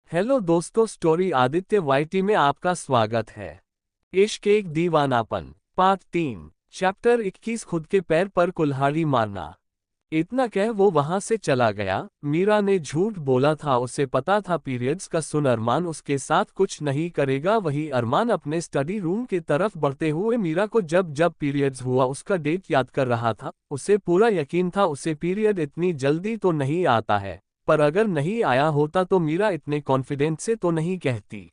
Hello दोस्तों, story Aditya YT में आपका स्वागत है। इश्क एक दीवानापन पार्ट 3 चैप्टर 21 खुद के पैर पर कुल्हाड़ी मारना। इतना कह वो वहां से चला गया। मीरा ने झूठ बोला था, उसे पता था पीरियड्स का सुन अरमान उसके साथ कुछ नहीं करेगा। वही अरमान अपने स्टडी रूम की तरफ बढ़ते हुए मीरा को जब जब पीरियड्स हुआ उसका डेट याद कर रहा था। उसे पूरा यकीन था उसे पीरियड इतनी जल्दी तो नहीं आता है, पर अगर नहीं आया होता तो मीरा इतने कॉन्फिडेंट से तो नहीं कहती।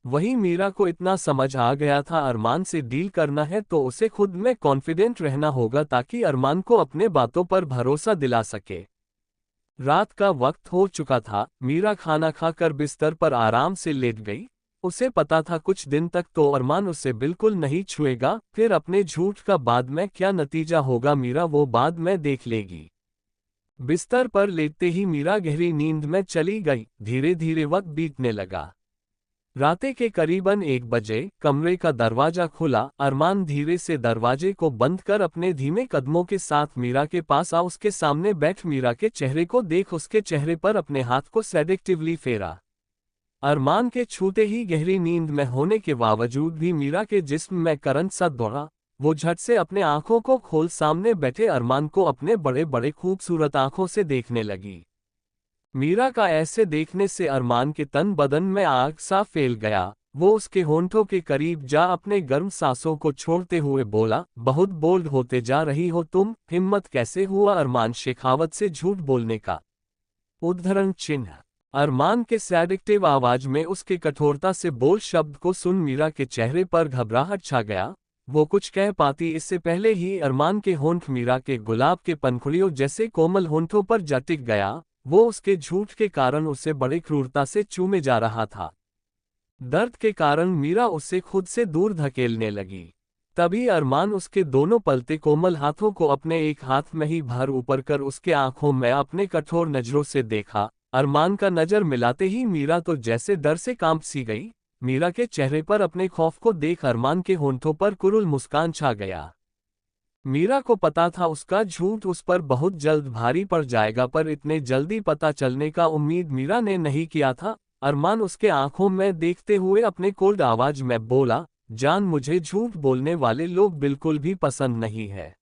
वही मीरा को इतना समझ आ गया था अरमान से डील करना है तो उसे खुद में कॉन्फिडेंट रहना होगा ताकि अरमान को अपने बातों पर भरोसा दिला सके। रात का वक्त हो चुका था। मीरा खाना खाकर बिस्तर पर आराम से लेट गई। उसे पता था कुछ दिन तक तो अरमान उसे बिल्कुल नहीं छुएगा, फिर अपने झूठ का बाद में क्या नतीजा होगा मीरा वो बाद में देख लेगी। बिस्तर पर लेटते ही मीरा गहरी नींद में चली गई। धीरे धीरे वक्त बीतने लगा। राते के करीबन 1 बजे कमरे का दरवाजा खुला। अरमान धीरे से दरवाजे को बंद कर अपने धीमे कदमों के साथ मीरा के पास आ उसके सामने बैठ मीरा के चेहरे को देख उसके चेहरे पर अपने हाथ को सेडेक्टिवली फेरा। अरमान के छूते ही गहरी नींद में होने के बावजूद भी मीरा के जिस्म में करंट सा दौड़ा। वो झट से अपने आंखों को खोल सामने बैठे अरमान को अपने बड़े बड़े खूबसूरत आंखों से देखने लगी। मीरा का ऐसे देखने से अरमान के तन बदन में आग सा फैल गया। वो उसके होंठों के करीब जा अपने गर्म सांसों को छोड़ते हुए बोला, बहुत बोल्ड होते जा रही हो तुम, हिम्मत कैसे हुआ अरमान शेखावत से झूठ बोलने का। उद्धरण चिन्ह। अरमान के सैडिक्टिव आवाज में उसके कठोरता से बोल शब्द को सुन मीरा के चेहरे पर घबराहट छा गया। वो कुछ कह पाती इससे पहले ही अरमान के होंठ मीरा के गुलाब के पंखुड़ियों जैसे कोमल होंठों पर जा टिक गया। वो उसके झूठ के कारण उसे बड़ी क्रूरता से चूमे जा रहा था। दर्द के कारण मीरा उसे खुद से दूर धकेलने लगी। तभी अरमान उसके दोनों पलते कोमल हाथों को अपने एक हाथ में ही भर ऊपर कर उसके आंखों में अपने कठोर नजरों से देखा। अरमान का नजर मिलाते ही मीरा तो जैसे डर से कांप सी गई। मीरा के चेहरे पर अपने खौफ को देख अरमान के होंठों पर कुरुल मुस्कान छा गया। मीरा को पता था उसका झूठ उस पर बहुत जल्द भारी पड़ जाएगा, पर इतने जल्दी पता चलने का उम्मीद मीरा ने नहीं किया था। अरमान उसके आंखों में देखते हुए अपने कोल्ड आवाज में बोला, जान मुझे झूठ बोलने वाले लोग बिल्कुल भी पसंद नहीं है।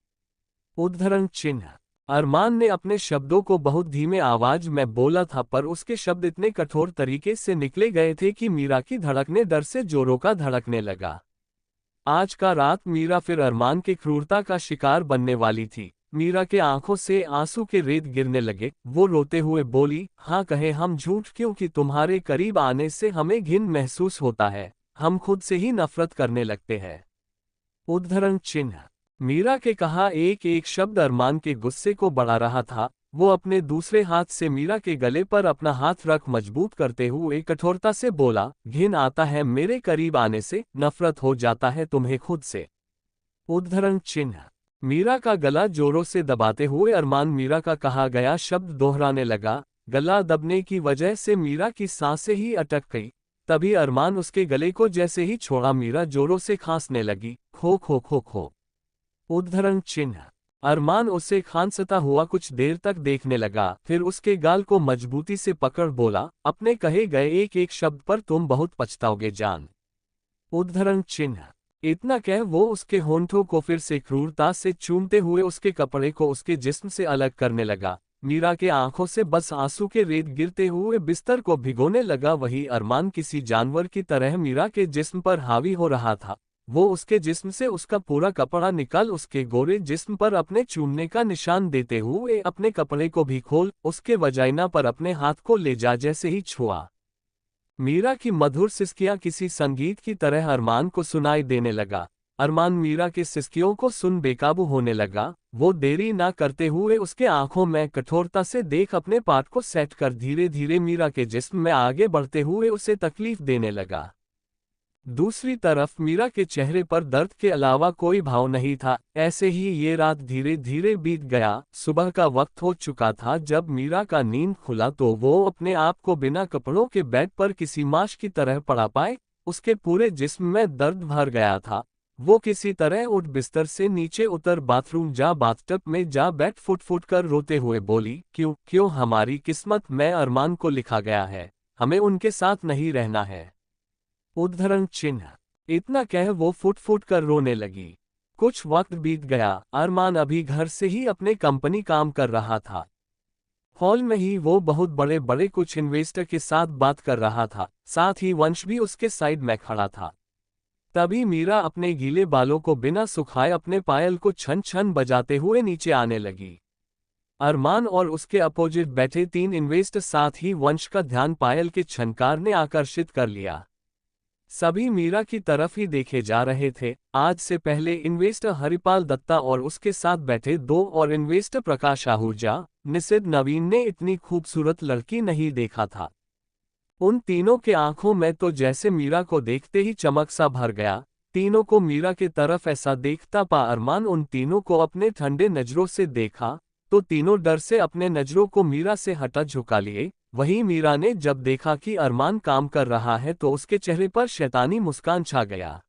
उद्धरण चिन्ह। अरमान ने अपने शब्दों को बहुत धीमे आवाज में बोला था, पर उसके शब्द इतने कठोर तरीके से निकले गए थे कि मीरा की धड़कने डर से जोरों का धड़कने लगा। आज का रात मीरा फिर अरमान की क्रूरता का शिकार बनने वाली थी। मीरा के आंखों से आंसू के रेत गिरने लगे। वो रोते हुए बोली, हाँ कहे हम झूठ, क्योंकि तुम्हारे करीब आने से हमें घिन महसूस होता है, हम खुद से ही नफरत करने लगते हैं। उद्धरण चिन्ह। मीरा के कहा एक एक शब्द अरमान के गुस्से को बढ़ा रहा था। वो अपने दूसरे हाथ से मीरा के गले पर अपना हाथ रख मजबूत करते हुए कठोरता से बोला, घिन आता है मेरे करीब आने से, नफरत हो जाता है तुम्हें खुद से। उद्धरण चिन्ह। मीरा का गला जोरों से दबाते हुए अरमान मीरा का कहा गया शब्द दोहराने लगा। गला दबने की वजह से मीरा की सांसें ही अटक गई। तभी अरमान उसके गले को जैसे ही छोड़ा मीरा जोरों से खांसने लगी, खो खो खो खो। उद्धरण चिन्ह। अरमान उसे खांसता हुआ कुछ देर तक देखने लगा, फिर उसके गाल को मजबूती से पकड़ बोला, अपने कहे गए एक एक शब्द पर तुम बहुत पछताओगे जान। उद्धरण चिन्ह। इतना कह वो उसके होंठों को फिर से क्रूरता से चूमते हुए उसके कपड़े को उसके जिस्म से अलग करने लगा। मीरा के आंखों से बस आंसू के रेत गिरते हुए बिस्तर को भिगोने लगा। वही अरमान किसी जानवर की तरह मीरा के जिस्म पर हावी हो रहा था। वो उसके जिस्म से उसका पूरा कपड़ा निकाल उसके गोरे जिस्म पर अपने चूमने का निशान देते हुए अपने कपड़े को भी खोल उसके वजाइना पर अपने हाथ को ले जा जैसे ही छुआ। मीरा की मधुर सिसकियां किसी संगीत की तरह अरमान को सुनाई देने लगा। अरमान मीरा के सिसकियों को सुन बेकाबू होने लगा। वो देरी ना करते हुए उसके आंखों में कठोरता से देख अपने पार्ट को सेट कर धीरे धीरे मीरा के जिस्म में आगे बढ़ते हुए उसे तकलीफ देने लगा। दूसरी तरफ मीरा के चेहरे पर दर्द के अलावा कोई भाव नहीं था। ऐसे ही ये रात धीरे धीरे बीत गया। सुबह का वक्त हो चुका था। जब मीरा का नींद खुला तो वो अपने आप को बिना कपड़ों के बेड पर किसी माश की तरह पड़ा पाए। उसके पूरे जिस्म में दर्द भर गया था। वो किसी तरह उठ बिस्तर से नीचे उतर बाथरूम जा बाथटब में जा बैठ फुट फुट कर रोते हुए बोली, क्यों क्यों हमारी किस्मत में अरमान को लिखा गया है, हमें उनके साथ नहीं रहना है। उद्धरण चिन्ह। इतना कह वो फुट फुट कर रोने लगी। कुछ वक्त बीत गया। अरमान अभी घर से ही अपने कंपनी काम कर रहा था। हॉल में ही वो बहुत बड़े बड़े कुछ इन्वेस्टर के साथ बात कर रहा था, साथ ही वंश भी उसके साइड में खड़ा था। तभी मीरा अपने गीले बालों को बिना सुखाए अपने पायल को छन छन बजाते हुए नीचे आने लगी। अरमान और उसके अपोजिट बैठे 3 इन्वेस्टर साथ ही वंश का ध्यान पायल के छनकार ने आकर्षित कर लिया। सभी मीरा की तरफ ही देखे जा रहे थे। आज से पहले इन्वेस्टर हरिपाल दत्ता और उसके साथ बैठे 2 और इन्वेस्टर प्रकाश आहूजा, निषिद्ध नवीन ने इतनी खूबसूरत लड़की नहीं देखा था। उन तीनों के आंखों में तो जैसे मीरा को देखते ही चमक सा भर गया। तीनों को मीरा के तरफ ऐसा देखता पा अरमान उन तीनों को अपने ठंडे नजरों से देखा तो तीनों डर से अपने नजरों को मीरा से हटा झुका लिए। वहीं मीरा ने जब देखा कि अरमान काम कर रहा है तो उसके चेहरे पर शैतानी मुस्कान छा गया।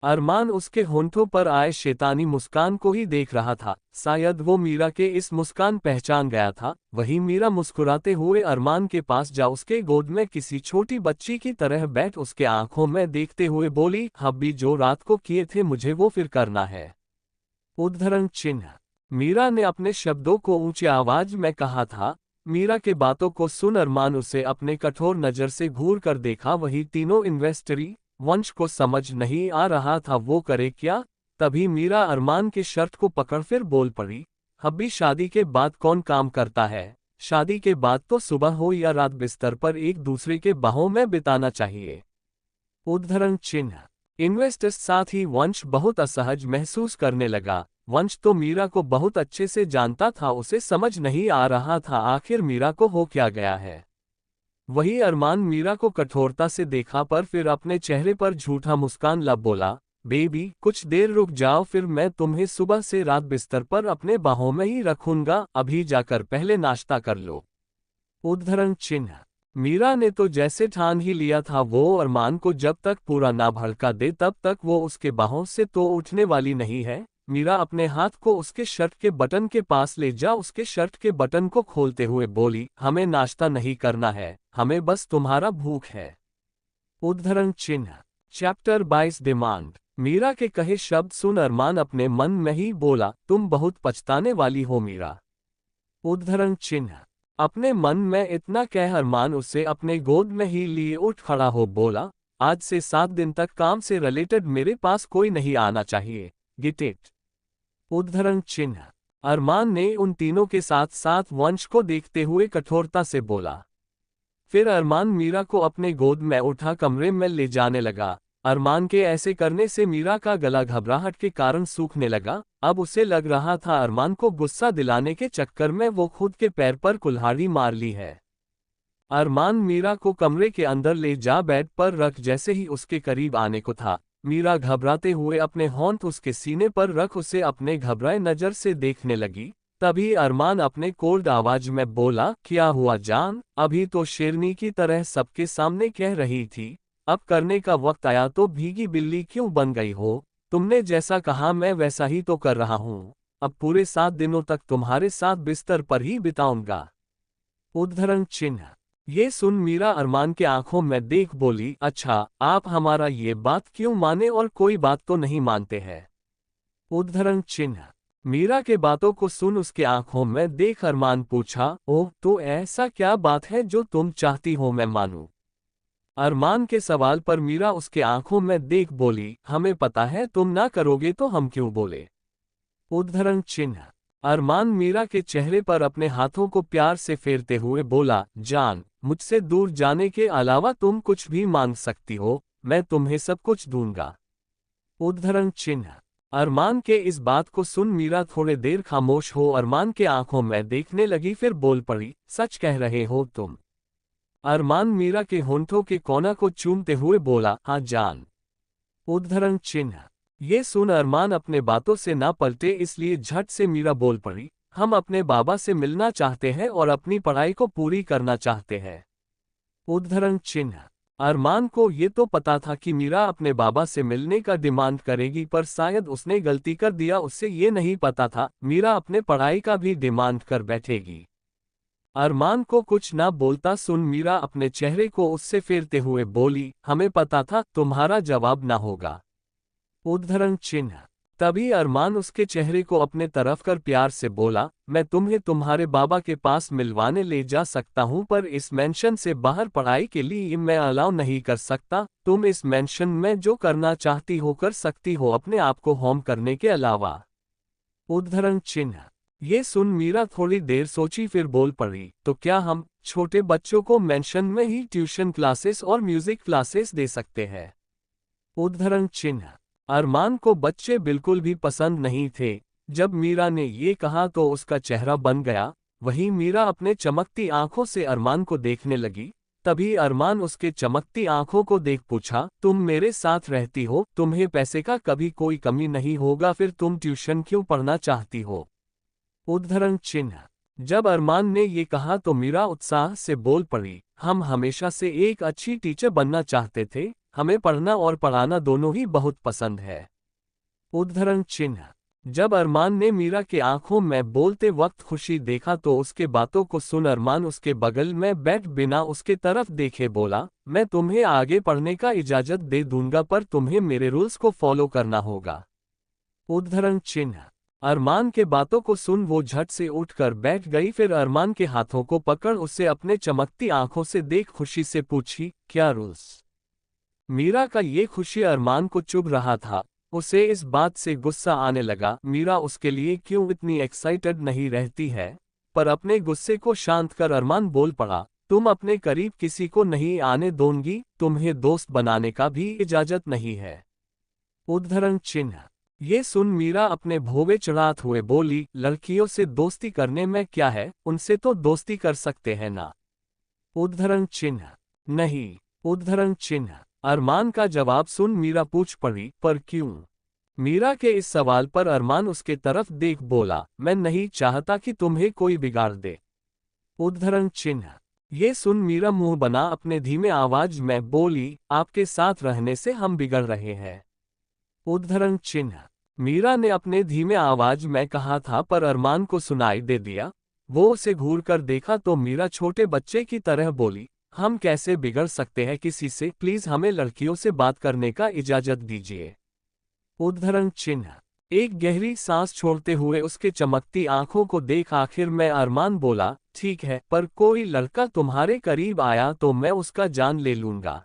अरमान उसके होंठों पर आए शैतानी मुस्कान को ही देख रहा था। शायद वो मीरा के इस मुस्कान पहचान गया था। वहीं मीरा मुस्कुराते हुए अरमान के पास जा उसके गोद में किसी छोटी बच्ची की तरह बैठ उसके आंखों में देखते हुए बोली, हब्बी जो रात को किए थे मुझे वो फिर करना है। उद्धरण चिन्ह। मीरा ने अपने शब्दों को ऊंची आवाज में कहा था। मीरा के बातों को सुन अरमान उसे अपने कठोर नजर से घूर कर देखा। वही तीनों इन्वेस्टरी वंश को समझ नहीं आ रहा था वो करे क्या। तभी मीरा अरमान की शर्त को पकड़ फिर बोल पड़ी, हब्बी शादी के बाद कौन काम करता है? शादी के बाद तो सुबह हो या रात बिस्तर पर एक दूसरे के बाहों में बिताना चाहिए। उद्धरण चिन्ह। इन्वेस्टर्स साथ ही वंश बहुत असहज महसूस करने लगा। वंश तो मीरा को बहुत अच्छे से जानता था, उसे समझ नहीं आ रहा था आखिर मीरा को हो क्या गया है। वही अरमान मीरा को कठोरता से देखा पर फिर अपने चेहरे पर झूठा मुस्कान लब बोला, बेबी कुछ देर रुक जाओ फिर मैं तुम्हें सुबह से रात बिस्तर पर अपने बाहों में ही रखूंगा, अभी जाकर पहले नाश्ता कर लो। उद्धरण चिन्ह। मीरा ने तो जैसे ठान ही लिया था वो अरमान को जब तक पूरा ना भड़का दे तब तक वो उसके बाहों से तो उठने वाली नहीं है। मीरा अपने हाथ को उसके शर्ट के बटन के पास ले जा उसके शर्ट के बटन को खोलते हुए बोली, हमें नाश्ता नहीं करना है, हमें बस तुम्हारा भूख है। उद्धरण चिन्ह। Chapter 22 demand. मीरा के कहे शब्द सुन अरमान अपने मन में ही बोला, तुम बहुत पछताने वाली हो मीरा। उद्धरण चिन्ह। अपने मन में इतना कह अरमान उसे अपने गोद में ही लिए उठ खड़ा हो बोला, आज से 7 दिन तक काम से रिलेटेड मेरे पास कोई नहीं आना चाहिए, गेट इट। उद्धरण चिन्ह। अरमान ने उन तीनों के साथ साथ वंश को देखते हुए कठोरता से बोला। फिर अरमान मीरा को अपने गोद में उठा कमरे में ले जाने लगा। अरमान के ऐसे करने से मीरा का गला घबराहट के कारण सूखने लगा। अब उसे लग रहा था अरमान को गुस्सा दिलाने के चक्कर में वो खुद के पैर पर कुल्हाड़ी मार ली है। अरमान मीरा को कमरे के अंदर ले जा बेड पर रख जैसे ही उसके करीब आने को था, मीरा घबराते हुए अपने होंठ उसके सीने पर रख उसे अपने घबराए नजर से देखने लगी। तभी अरमान अपने कोल्ड आवाज में बोला, क्या हुआ जान? अभी तो शेरनी की तरह सबके सामने कह रही थी, अब करने का वक्त आया तो भीगी बिल्ली क्यों बन गई हो? तुमने जैसा कहा मैं वैसा ही तो कर रहा हूँ। अब पूरे 7 दिनों तक तुम्हारे साथ बिस्तर पर ही बिताऊंगा। उद्धरण चिन्ह। ये सुन मीरा अरमान के आंखों में देख बोली, अच्छा आप हमारा ये बात क्यों माने और कोई बात तो नहीं मानते हैं। उद्धरण चिन्ह। मीरा के बातों को सुन उसके आंखों में देख अरमान पूछा, ओह तो ऐसा क्या बात है जो तुम चाहती हो मैं मानूं? अरमान के सवाल पर मीरा उसके आंखों में देख बोली, हमें पता है तुम ना करोगे तो हम क्यों बोले। उद्धरण चिन्ह। अरमान मीरा के चेहरे पर अपने हाथों को प्यार से फेरते हुए बोला, जान मुझसे दूर जाने के अलावा तुम कुछ भी मांग सकती हो, मैं तुम्हें सब कुछ दूंगा। उद्धरण चिन्ह। अरमान के इस बात को सुन मीरा थोड़े देर खामोश हो अरमान के आंखों में देखने लगी फिर बोल पड़ी, सच कह रहे हो तुम? अरमान मीरा के होंठों के कोना को चूमते हुए बोला, हाँ जान। उद्धरण चिन्ह। ये सुन अरमान अपने बातों से ना पलटे इसलिए झट से मीरा बोल पड़ी, हम अपने बाबा से मिलना चाहते हैं और अपनी पढ़ाई को पूरी करना चाहते हैं। उद्धरण चिन्ह। अरमान को ये तो पता था कि मीरा अपने बाबा से मिलने का डिमांड करेगी पर शायद उसने गलती कर दिया, उससे ये नहीं पता था मीरा अपने पढ़ाई का भी डिमांड कर बैठेगी। अरमान को कुछ ना बोलता सुन मीरा अपने चेहरे को उससे फेरते हुए बोली, हमें पता था तुम्हारा जवाब ना होगा। उद्धरण चिन्ह। तभी अरमान उसके चेहरे को अपने तरफ कर प्यार से बोला, मैं तुम्हें तुम्हारे बाबा के पास मिलवाने ले जा सकता हूं, पर इस मेंशन से बाहर पढ़ाई के लिए मैं अलाउ नहीं कर सकता। तुम इस मेंशन में जो करना चाहती हो कर सकती हो, अपने आप को होम करने के अलावा। उद्धरण चिन्ह। ये सुन मीरा थोड़ी देर सोची फिर बोल पड़ी, तो क्या हम छोटे बच्चों को मेंशन में ही ट्यूशन क्लासेस और म्यूजिक क्लासेस दे सकते हैं? उद्धरण चिन्ह। अरमान को बच्चे बिल्कुल भी पसंद नहीं थे। जब मीरा ने ये कहा तो उसका चेहरा बन गया। वहीं मीरा अपने चमकती आंखों से अरमान को देखने लगी। तभी अरमान उसके चमकती आंखों को देख पूछा, तुम मेरे साथ रहती हो, तुम्हें पैसे का कभी कोई कमी नहीं होगा, फिर तुम ट्यूशन क्यों पढ़ना चाहती हो? उद्धरण चिन्ह। जब अरमान ने ये कहा तो मीरा उत्साह से बोल पड़ी, हम हमेशा से एक अच्छी टीचर बनना चाहते थे, हमें पढ़ना और पढ़ाना दोनों ही बहुत पसंद है। उद्धरण चिन्ह। जब अरमान ने मीरा के आंखों में बोलते वक्त खुशी देखा तो उसके बातों को सुन अरमान उसके बगल में बैठ बिना उसके तरफ देखे बोला, मैं तुम्हें आगे पढ़ने का इजाजत दे दूंगा, पर तुम्हें मेरे रूल्स को फॉलो करना होगा। उद्धरण चिन्ह। अरमान के बातों को सुन वो झट से उठकर बैठ गई, फिर अरमान के हाथों को पकड़ उसे अपने चमकती आंखों से देख खुशी से पूछी, क्या रूल्स? मीरा का ये खुशी अरमान को चुभ रहा था। उसे इस बात से गुस्सा आने लगा, मीरा उसके लिए क्यों इतनी एक्साइटेड नहीं रहती है? पर अपने गुस्से को शांत कर अरमान बोल पड़ा, तुम अपने करीब किसी को नहीं आने दोगी, तुम्हें दोस्त बनाने का भी इजाजत नहीं है। उद्धरण चिन्ह। ये सुन मीरा अपने भौवे चढ़ाते हुए बोली, लड़कियों से दोस्ती करने में क्या है, उनसे तो दोस्ती कर सकते हैं ना। उद्धरण चिन्ह। नहीं। उद्धरण चिन्ह। अरमान का जवाब सुन मीरा पूछ पड़ी, पर क्यों? मीरा के इस सवाल पर अरमान उसके तरफ देख बोला, मैं नहीं चाहता कि तुम्हें कोई बिगाड़ दे। उद्धरण चिन्ह। ये सुन मीरा मुंह बना अपने धीमे आवाज में बोली, आपके साथ रहने से हम बिगड़ रहे हैं। उद्धरण चिन्ह। मीरा ने अपने धीमे आवाज में कहा था पर अरमान को सुनाई दे दिया। वो उसे घूर कर देखा तो मीरा छोटे बच्चे की तरह बोली, हम कैसे बिगड़ सकते हैं किसी से, प्लीज हमें लड़कियों से बात करने का इजाजत दीजिए। उद्धरण चिन्ह। एक गहरी सांस छोड़ते हुए उसके चमकती आंखों को देख आखिर में अरमान बोला, ठीक है, पर कोई लड़का तुम्हारे करीब आया तो मैं उसका जान ले लूंगा।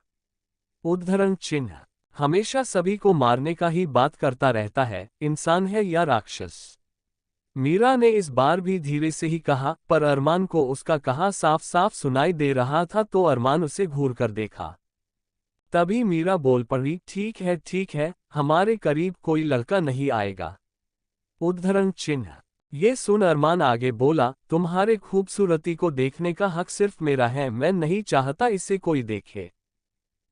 उद्धरण चिन्ह। हमेशा सभी को मारने का ही बात करता रहता है, इंसान है या राक्षस? मीरा ने इस बार भी धीरे से ही कहा, पर अरमान को उसका कहा साफ साफ सुनाई दे रहा था तो अरमान उसे घूर कर देखा। तभी मीरा बोल पड़ी, ठीक है, हमारे करीब कोई लड़का नहीं आएगा। उद्धरण चिन्ह। ये सुन अरमान आगे बोला, तुम्हारे खूबसूरती को देखने का हक सिर्फ मेरा है, मैं नहीं चाहता इसे कोई देखे।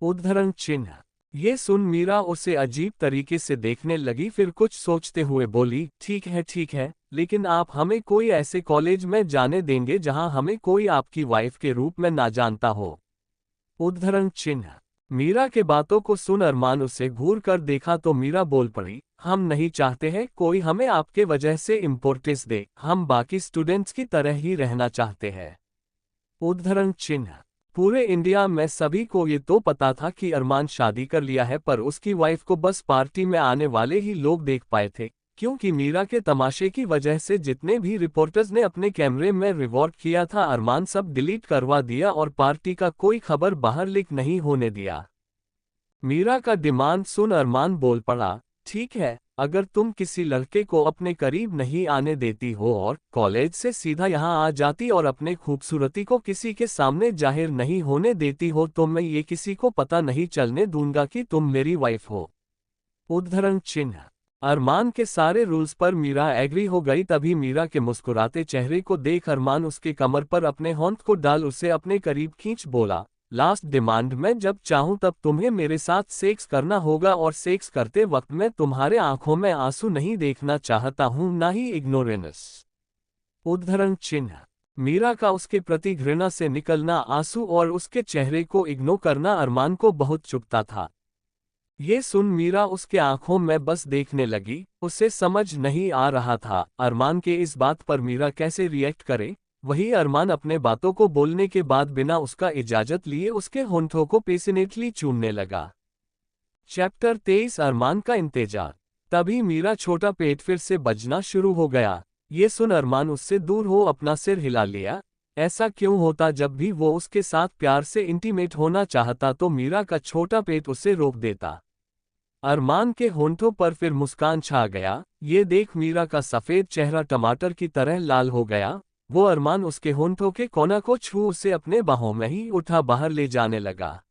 उद्धरण चिन्ह। ये सुन मीरा उसे अजीब तरीके से देखने लगी, फिर कुछ सोचते हुए बोली, ठीक है, लेकिन आप हमें कोई ऐसे कॉलेज में जाने देंगे जहां हमें कोई आपकी वाइफ के रूप में ना जानता हो। उद्धरण चिन्ह। मीरा के बातों को सुन अरमान उसे घूर कर देखा तो मीरा बोल पड़ी, हम नहीं चाहते हैं कोई हमें आपके वजह से इम्पोर्टेंस दे, हम बाकी स्टूडेंट्स की तरह ही रहना चाहते हैं। उद्धरण चिन्ह। पूरे इंडिया में सभी को ये तो पता था कि अरमान शादी कर लिया है, पर उसकी वाइफ को बस पार्टी में आने वाले ही लोग देख पाए थे, क्योंकि मीरा के तमाशे की वजह से जितने भी रिपोर्टर्स ने अपने कैमरे में रिकॉर्ड किया था अरमान सब डिलीट करवा दिया और पार्टी का कोई खबर बाहर लीक नहीं होने दिया। मीरा का डिमांड सुन अरमान बोल पड़ा, ठीक है, अगर तुम किसी लड़के को अपने करीब नहीं आने देती हो और कॉलेज से सीधा यहाँ आ जाती और अपने खूबसूरती को किसी के सामने जाहिर नहीं होने देती हो तो मैं ये किसी को पता नहीं चलने दूंगा कि तुम मेरी वाइफ हो। उद्धरण चिन्ह। अरमान के सारे रूल्स पर मीरा एग्री हो गई। तभी मीरा के मुस्कुराते चेहरे को देख अरमान उसके कमर पर अपने होंठ को डाल उसे अपने करीब खींच बोला, लास्ट डिमांड में जब चाहूं तब तुम्हें मेरे साथ सेक्स करना होगा और सेक्स करते वक्त मैं तुम्हारे आंखों में आंसू नहीं देखना चाहता हूं, ना ही इग्नोरेंस। उद्धरण चिन्ह। मीरा का उसके प्रति घृणा से निकलना आंसू और उसके चेहरे को इग्नोर करना अरमान को बहुत चुभता था। ये सुन मीरा उसके आंखों में बस देखने लगी, उसे समझ नहीं आ रहा था अरमान के इस बात पर मीरा कैसे रिएक्ट करे। वही अरमान अपने बातों को बोलने के बाद बिना उसका इजाजत लिए उसके होंठों को पेशनेटली चूमने लगा। चैप्टर 23 अरमान का इंतजार। तभी मीरा छोटा पेट फिर से बजना शुरू हो गया। ये सुन अरमान उससे दूर हो अपना सिर हिला लिया। ऐसा क्यों होता जब भी वो उसके साथ प्यार से इंटीमेट होना चाहता तो मीरा का छोटा पेट उसे रोक देता। अरमान के होंठों पर फिर मुस्कान छा गया। ये देख मीरा का सफेद चेहरा टमाटर की तरह लाल हो गया। वो अरमान उसके होंठों के कोना को छू उसे अपने बाहों में ही उठा बाहर ले जाने लगा।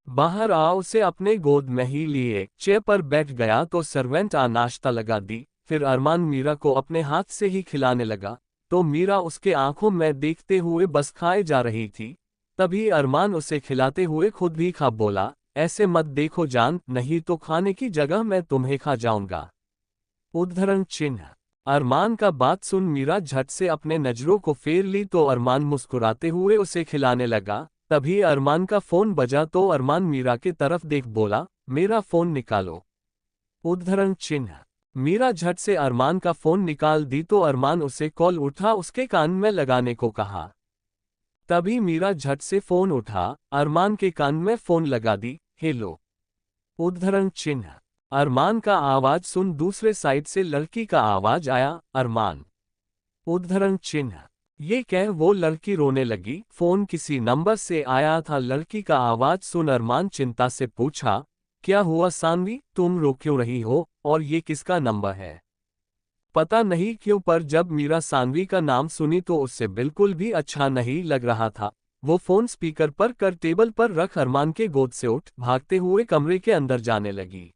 बाहर आ उसे अपने गोद में ही लिए चेयर पर बैठ गया तो सर्वेंट आ नाश्ता लगा दी। फिर अरमान मीरा को अपने हाथ से ही खिलाने लगा तो मीरा उसके आंखों में देखते हुए बस खाए जा रही थी। तभी अरमान उसे खिलाते हुए खुद भी खा बोला, ऐसे मत देखो जान, नहीं तो खाने की जगह मैं तुम्हें खा जाऊंगा। उद्धरण चिन्ह। अरमान का बात सुन मीरा झट से अपने नजरों को फेर ली तो अरमान मुस्कुराते हुए उसे खिलाने लगा। तभी अरमान का फोन बजा तो अरमान मीरा के तरफ देख बोला, मेरा फोन निकालो। उद्धरण चिन्ह। मीरा झट से अरमान का फोन निकाल दी तो अरमान उसे कॉल उठा उसके कान में लगाने को कहा। तभी मीरा झट से फोन उठा अरमान के कान में फोन लगा दी, हेलो। उद्धरण चिन्ह। अरमान का आवाज सुन दूसरे साइड से लड़की का आवाज आया, अरमान। उद्धरण चिन्ह। ये कह वो लड़की रोने लगी। फोन किसी नंबर से आया था। लड़की का आवाज सुन अरमान चिंता से पूछा, क्या हुआ सानवी, तुम रो क्यों रही हो और ये किसका नंबर है? पता नहीं क्यों पर जब मीरा सानवी का नाम सुनी तो उससे बिल्कुल भी अच्छा नहीं लग रहा था। वो फोन स्पीकर पर कर टेबल पर रख अरमान के गोद से उठ भागते हुए कमरे के अंदर जाने लगी।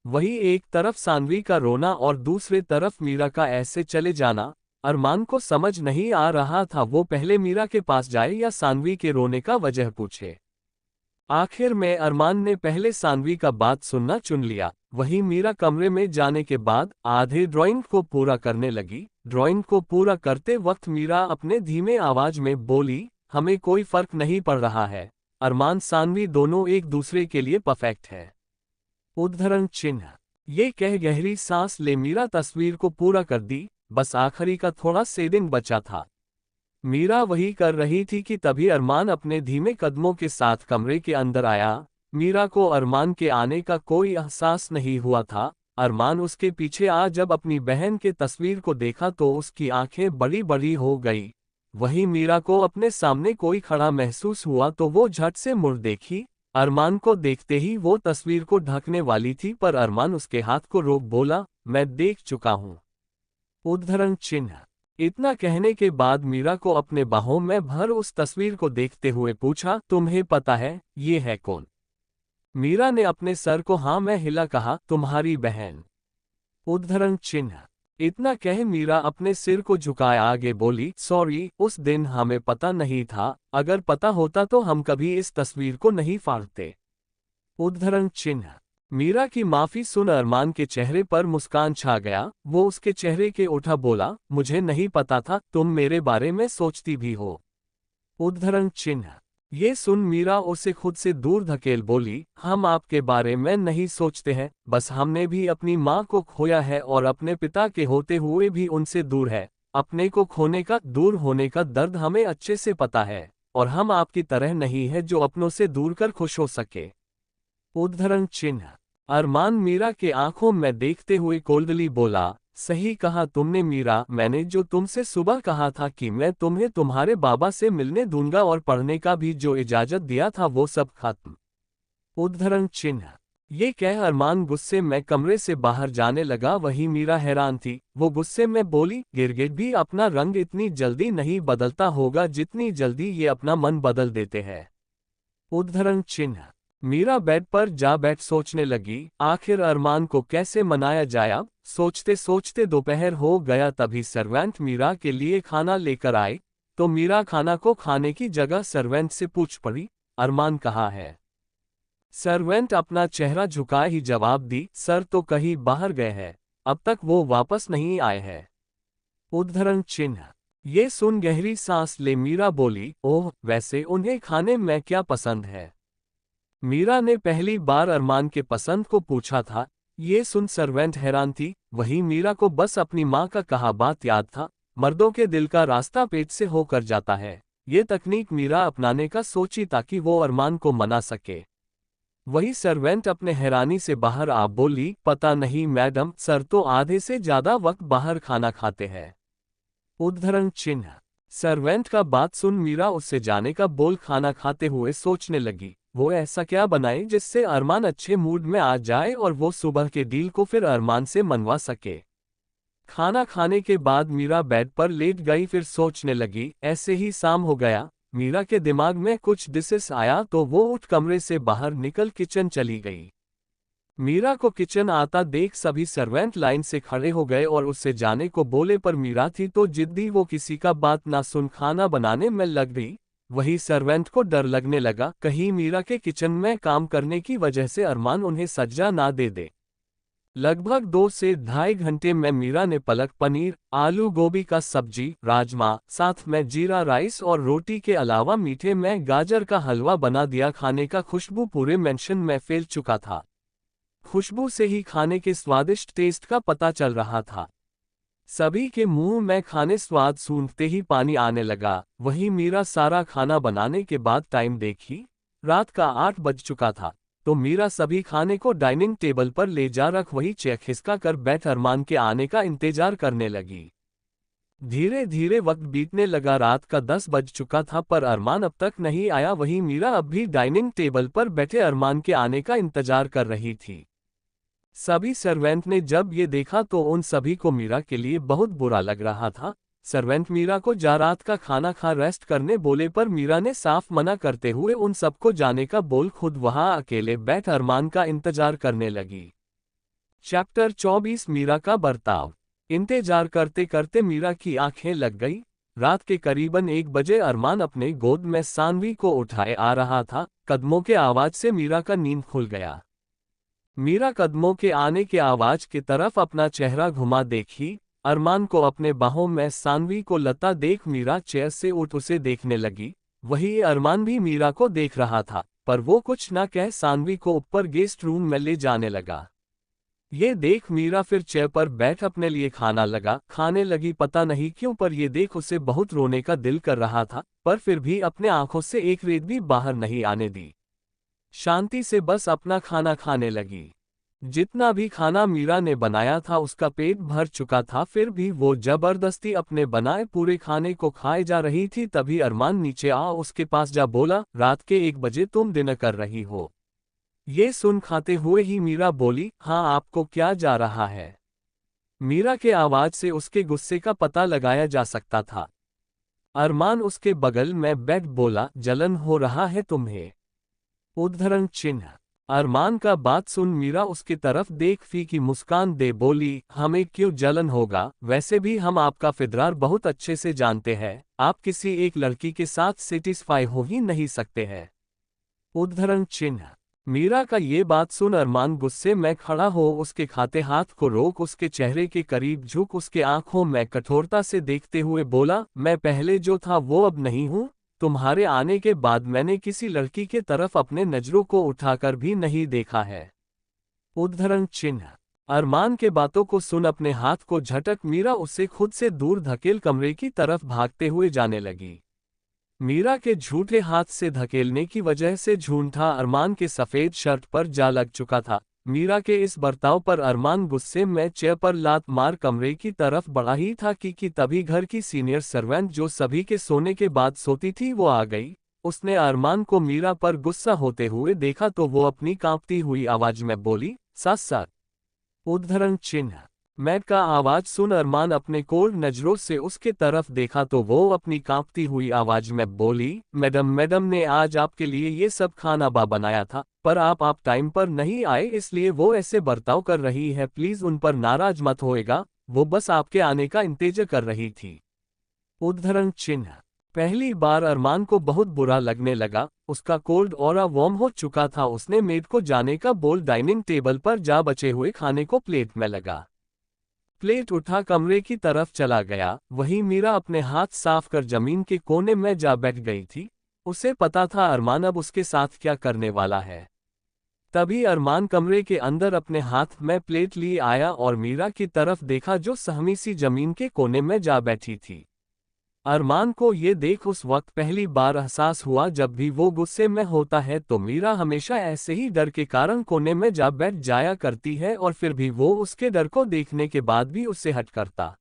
वही एक तरफ सानवी का रोना और दूसरे तरफ मीरा का ऐसे चले जाना। अरमान को समझ नहीं आ रहा था वो पहले मीरा के पास जाए या सानवी के रोने का वजह पूछे। आखिर में अरमान ने पहले सानवी का बात सुनना चुन लिया। वहीं मीरा कमरे में जाने के बाद आधे ड्राइंग को पूरा करने लगी। ड्राइंग को पूरा करते वक्त मीरा अपने धीमे आवाज में बोली, हमें कोई फर्क नहीं पड़ रहा है, अरमान सानवी दोनों एक दूसरे के लिए परफेक्ट है। उद्धरण चिन्ह। ये कह गहरी सांस ले मीरा तस्वीर को पूरा कर दी। बस आखिरी का थोड़ा सेडिंग बचा था। मीरा वही कर रही थी कि तभी अरमान अपने धीमे कदमों के साथ कमरे के अंदर आया। मीरा को अरमान के आने का कोई एहसास नहीं हुआ था। अरमान उसके पीछे आ जब अपनी बहन के तस्वीर को देखा तो उसकी आंखें बड़ी बड़ी हो गई। वहीं मीरा को अपने सामने कोई खड़ा महसूस हुआ तो वो झट से मुड़ देखी। अरमान को देखते ही वो तस्वीर को ढकने वाली थी पर अरमान उसके हाथ को रोक बोला, मैं देख चुका हूं। उद्धरण चिन्ह। इतना कहने के बाद मीरा को अपने बाहों में भर उस तस्वीर को देखते हुए पूछा, तुम्हें पता है ये है कौन? मीरा ने अपने सर को हाँ में हिला कहा, तुम्हारी बहन। उद्धरण चिन्ह। इतना कह मीरा अपने सिर को झुकाए आगे बोली, सॉरी, उस दिन हमें पता नहीं था, अगर पता होता तो हम कभी इस तस्वीर को नहीं फाड़ते। उद्धरण चिन्ह। मीरा की माफी सुन अरमान के चेहरे पर मुस्कान छा गया। वो उसके चेहरे के उठा बोला, मुझे नहीं पता था तुम मेरे बारे में सोचती भी हो। उद्धरण चिन्ह। ये सुन मीरा उसे खुद से दूर धकेल बोली, हम आपके बारे में नहीं सोचते हैं, बस हमने भी अपनी माँ को खोया है और अपने पिता के होते हुए भी उनसे दूर है। अपने को खोने का, दूर होने का दर्द हमें अच्छे से पता है और हम आपकी तरह नहीं है जो अपनों से दूर कर खुश हो सके। उद्धरण चिन्ह। अरमान मीरा के आंखों में देखते हुए कोल्डली बोला, सही कहा तुमने मीरा, मैंने जो तुमसे सुबह कहा था कि मैं तुम्हें तुम्हारे बाबा से मिलने दूंगा और पढ़ने का भी जो इजाजत दिया था वो सब खत्म। उद्धरण चिन्ह। ये कह अरमान गुस्से में कमरे से बाहर जाने लगा। वहीं मीरा हैरान थी। वो गुस्से में बोली, गिरगिट भी अपना रंग इतनी जल्दी नहीं बदलता होगा जितनी जल्दी ये अपना मन बदल देते हैं। उद्धरण चिन्ह। मीरा बेड पर जा बैठ सोचने लगी, आखिर अरमान को कैसे मनाया जाए। अब सोचते सोचते दोपहर हो गया। तभी सर्वेंट मीरा के लिए खाना लेकर आए तो मीरा खाना को खाने की जगह सर्वेंट से पूछ पड़ी, अरमान कहाँ है? सर्वेंट अपना चेहरा झुकाए ही जवाब दी, सर तो कहीं बाहर गए हैं, अब तक वो वापस नहीं आए हैं। उद्धरण चिन्ह। ये सुन गहरी सांस ले मीरा बोली, ओह, वैसे उन्हें खाने में क्या पसंद है? मीरा ने पहली बार अरमान के पसंद को पूछा था। ये सुन सर्वेंट हैरान थी। वहीं मीरा को बस अपनी माँ का कहा बात याद था। मर्दों के दिल का रास्ता पेट से होकर जाता है। ये तकनीक मीरा अपनाने का सोची ताकि वो अरमान को मना सके। वही सर्वेंट अपने हैरानी से बाहर आ बोली, पता नहीं मैडम, सर तो आधे से ज्यादा वक्त बाहर खाना खाते हैं। उद्धरण चिन्ह। सर्वेंट का बात सुन मीरा उससे जाने का बोल खाना खाते हुए सोचने लगी, वो ऐसा क्या बनाए जिससे अरमान अच्छे मूड में आ जाए और वो सुबह के डील को फिर अरमान से मनवा सके। खाना खाने के बाद मीरा बेड पर लेट गई, फिर सोचने लगी। ऐसे ही शाम हो गया। मीरा के दिमाग में कुछ डिसेस आया तो वो उठ कमरे से बाहर निकल किचन चली गई। मीरा को किचन आता देख सभी सर्वेंट लाइन से खड़े हो गए और उससे जाने को बोले, पर मीरा थी तो जिद्दी, वो किसी का बात ना सुन खाना बनाने में लग गई। वही सर्वेंट को डर लगने लगा, कहीं मीरा के किचन में काम करने की वजह से अरमान उन्हें सजा ना दे दे। लगभग 2 से ढाई घंटे में मीरा ने पालक पनीर, आलू गोभी का सब्जी, राजमा, साथ में जीरा राइस और रोटी के अलावा मीठे में गाजर का हलवा बना दिया। खाने का खुशबू पूरे मेंशन में फैल चुका था। खुशबू से ही खाने के स्वादिष्ट टेस्ट का पता चल रहा था। सभी के मुंह में खाने स्वाद सूंघते ही पानी आने लगा। वहीं मीरा सारा खाना बनाने के बाद टाइम देखी, रात का 8 बज चुका था। तो मीरा सभी खाने को डाइनिंग टेबल पर ले जा रख वही चेयर खिसका कर बैठ अरमान के आने का इंतजार करने लगी। धीरे धीरे वक्त बीतने लगा, रात का 10 बज चुका था पर अरमान अब तक नहीं आया। वहीं मीरा अब भी डाइनिंग टेबल पर बैठे अरमान के आने का इंतजार कर रही थी। सभी सर्वेंट ने जब ये देखा तो उन सभी को मीरा के लिए बहुत बुरा लग रहा था। सर्वेंट मीरा को जा रात का खाना खा रेस्ट करने बोले, पर मीरा ने साफ मना करते हुए उन सबको जाने का बोल खुद वहां अकेले बैठ अरमान का इंतजार करने लगी। चैप्टर 24 मीरा का बर्ताव। इंतजार करते करते मीरा की आंखें लग गई। रात के करीबन 1 बजे अरमान अपने गोद में सानवी को उठाए आ रहा था। कदमों के आवाज से मीरा का नींद खुल गया। मीरा कदमों के आने के आवाज की तरफ अपना चेहरा घुमा देखी। अरमान को अपने बाहों में सानवी को लता देख मीरा चेयर से उठ उसे देखने लगी। वही अरमान भी मीरा को देख रहा था, पर वो कुछ न कह सानवी को ऊपर गेस्ट रूम में ले जाने लगा। ये देख मीरा फिर चेयर पर बैठ अपने लिए खाने लगी। पता नहीं क्यों, पर ये देख उसे बहुत रोने का दिल कर रहा था, पर फिर भी अपने आंखों से एक रेत भी बाहर नहीं आने दी। शांति से बस अपना खाना खाने लगी। जितना भी खाना मीरा ने बनाया था उसका पेट भर चुका था, फिर भी वो जबरदस्ती अपने बनाए पूरे खाने को खाए जा रही थी। तभी अरमान नीचे आ उसके पास जा बोला, रात के 1 बजे तुम डिनर कर रही हो? ये सुन खाते हुए ही मीरा बोली, हाँ, आपको क्या जा रहा है? मीरा के आवाज से उसके गुस्से का पता लगाया जा सकता था। अरमान उसके बगल में बैठ बोला, जलन हो रहा है तुम्हें? उद्धरण चिन्ह। अरमान का बात सुन मीरा उसकी तरफ देख फीकी मुस्कान दे बोली, हमें क्यों जलन होगा, वैसे भी हम आपका फिदरार बहुत अच्छे से जानते हैं। आप किसी एक लड़की के साथ सेटिस्फाई हो ही नहीं सकते हैं। उद्धरण चिन्ह। मीरा का ये बात सुन अरमान गुस्से में खड़ा हो उसके खाते हाथ को रोक उसके चेहरे के करीब झुक उसके आंखों में कठोरता से देखते हुए बोला, मैं पहले जो था वो अब नहीं हूँ। तुम्हारे आने के बाद मैंने किसी लड़की के तरफ अपने नजरों को उठाकर भी नहीं देखा है। उद्धरण चिन्ह। अरमान के बातों को सुन अपने हाथ को झटक मीरा उसे खुद से दूर धकेल कमरे की तरफ भागते हुए जाने लगी। मीरा के झूठे हाथ से धकेलने की वजह से झूठा अरमान के सफेद शर्ट पर जा लग चुका था। मीरा के इस बर्ताव पर अरमान गुस्से में चेयर पर लात मार कमरे की तरफ बढ़ा ही था कि तभी घर की सीनियर सर्वेंट जो सभी के सोने के बाद सोती थी वो आ गई। उसने अरमान को मीरा पर गुस्सा होते हुए देखा तो वो अपनी कांपती हुई आवाज में बोली, साथ साथ। उद्धरण चिन्ह। मैड का आवाज सुन अरमान अपने कोल्ड नजरों से उसके तरफ देखा तो वो अपनी कांपती हुई आवाज में बोली, मैडम ने आज आपके लिए ये सब खाना बनाया था, पर आप टाइम पर नहीं आए इसलिए वो ऐसे बर्ताव कर रही है। प्लीज उन पर नाराज मत होएगा, वो बस आपके आने का इंतजार कर रही थी। उद्धरण चिन्ह। पहली बार अरमान को बहुत बुरा लगने लगा। उसका कोल्ड ऑरा वार्म हो चुका था। उसने मेड को जाने का बोल डाइनिंग टेबल पर जा बचे हुए खाने को प्लेट में लगा। प्लेट उठा कमरे की तरफ चला गया। वहीं मीरा अपने हाथ साफ कर जमीन के कोने में जा बैठ गई थी। उसे पता था अरमान अब उसके साथ क्या करने वाला है। तभी अरमान कमरे के अंदर अपने हाथ में प्लेट लिए आया और मीरा की तरफ देखा जो सहमी सी जमीन के कोने में जा बैठी थी। अरमान को ये देख उस वक्त पहली बार एहसास हुआ जब भी वो गुस्से में होता है तो मीरा हमेशा ऐसे ही डर के कारण कोने में जा बैठ जाया करती है और फिर भी वो उसके डर को देखने के बाद भी उससे हट करता।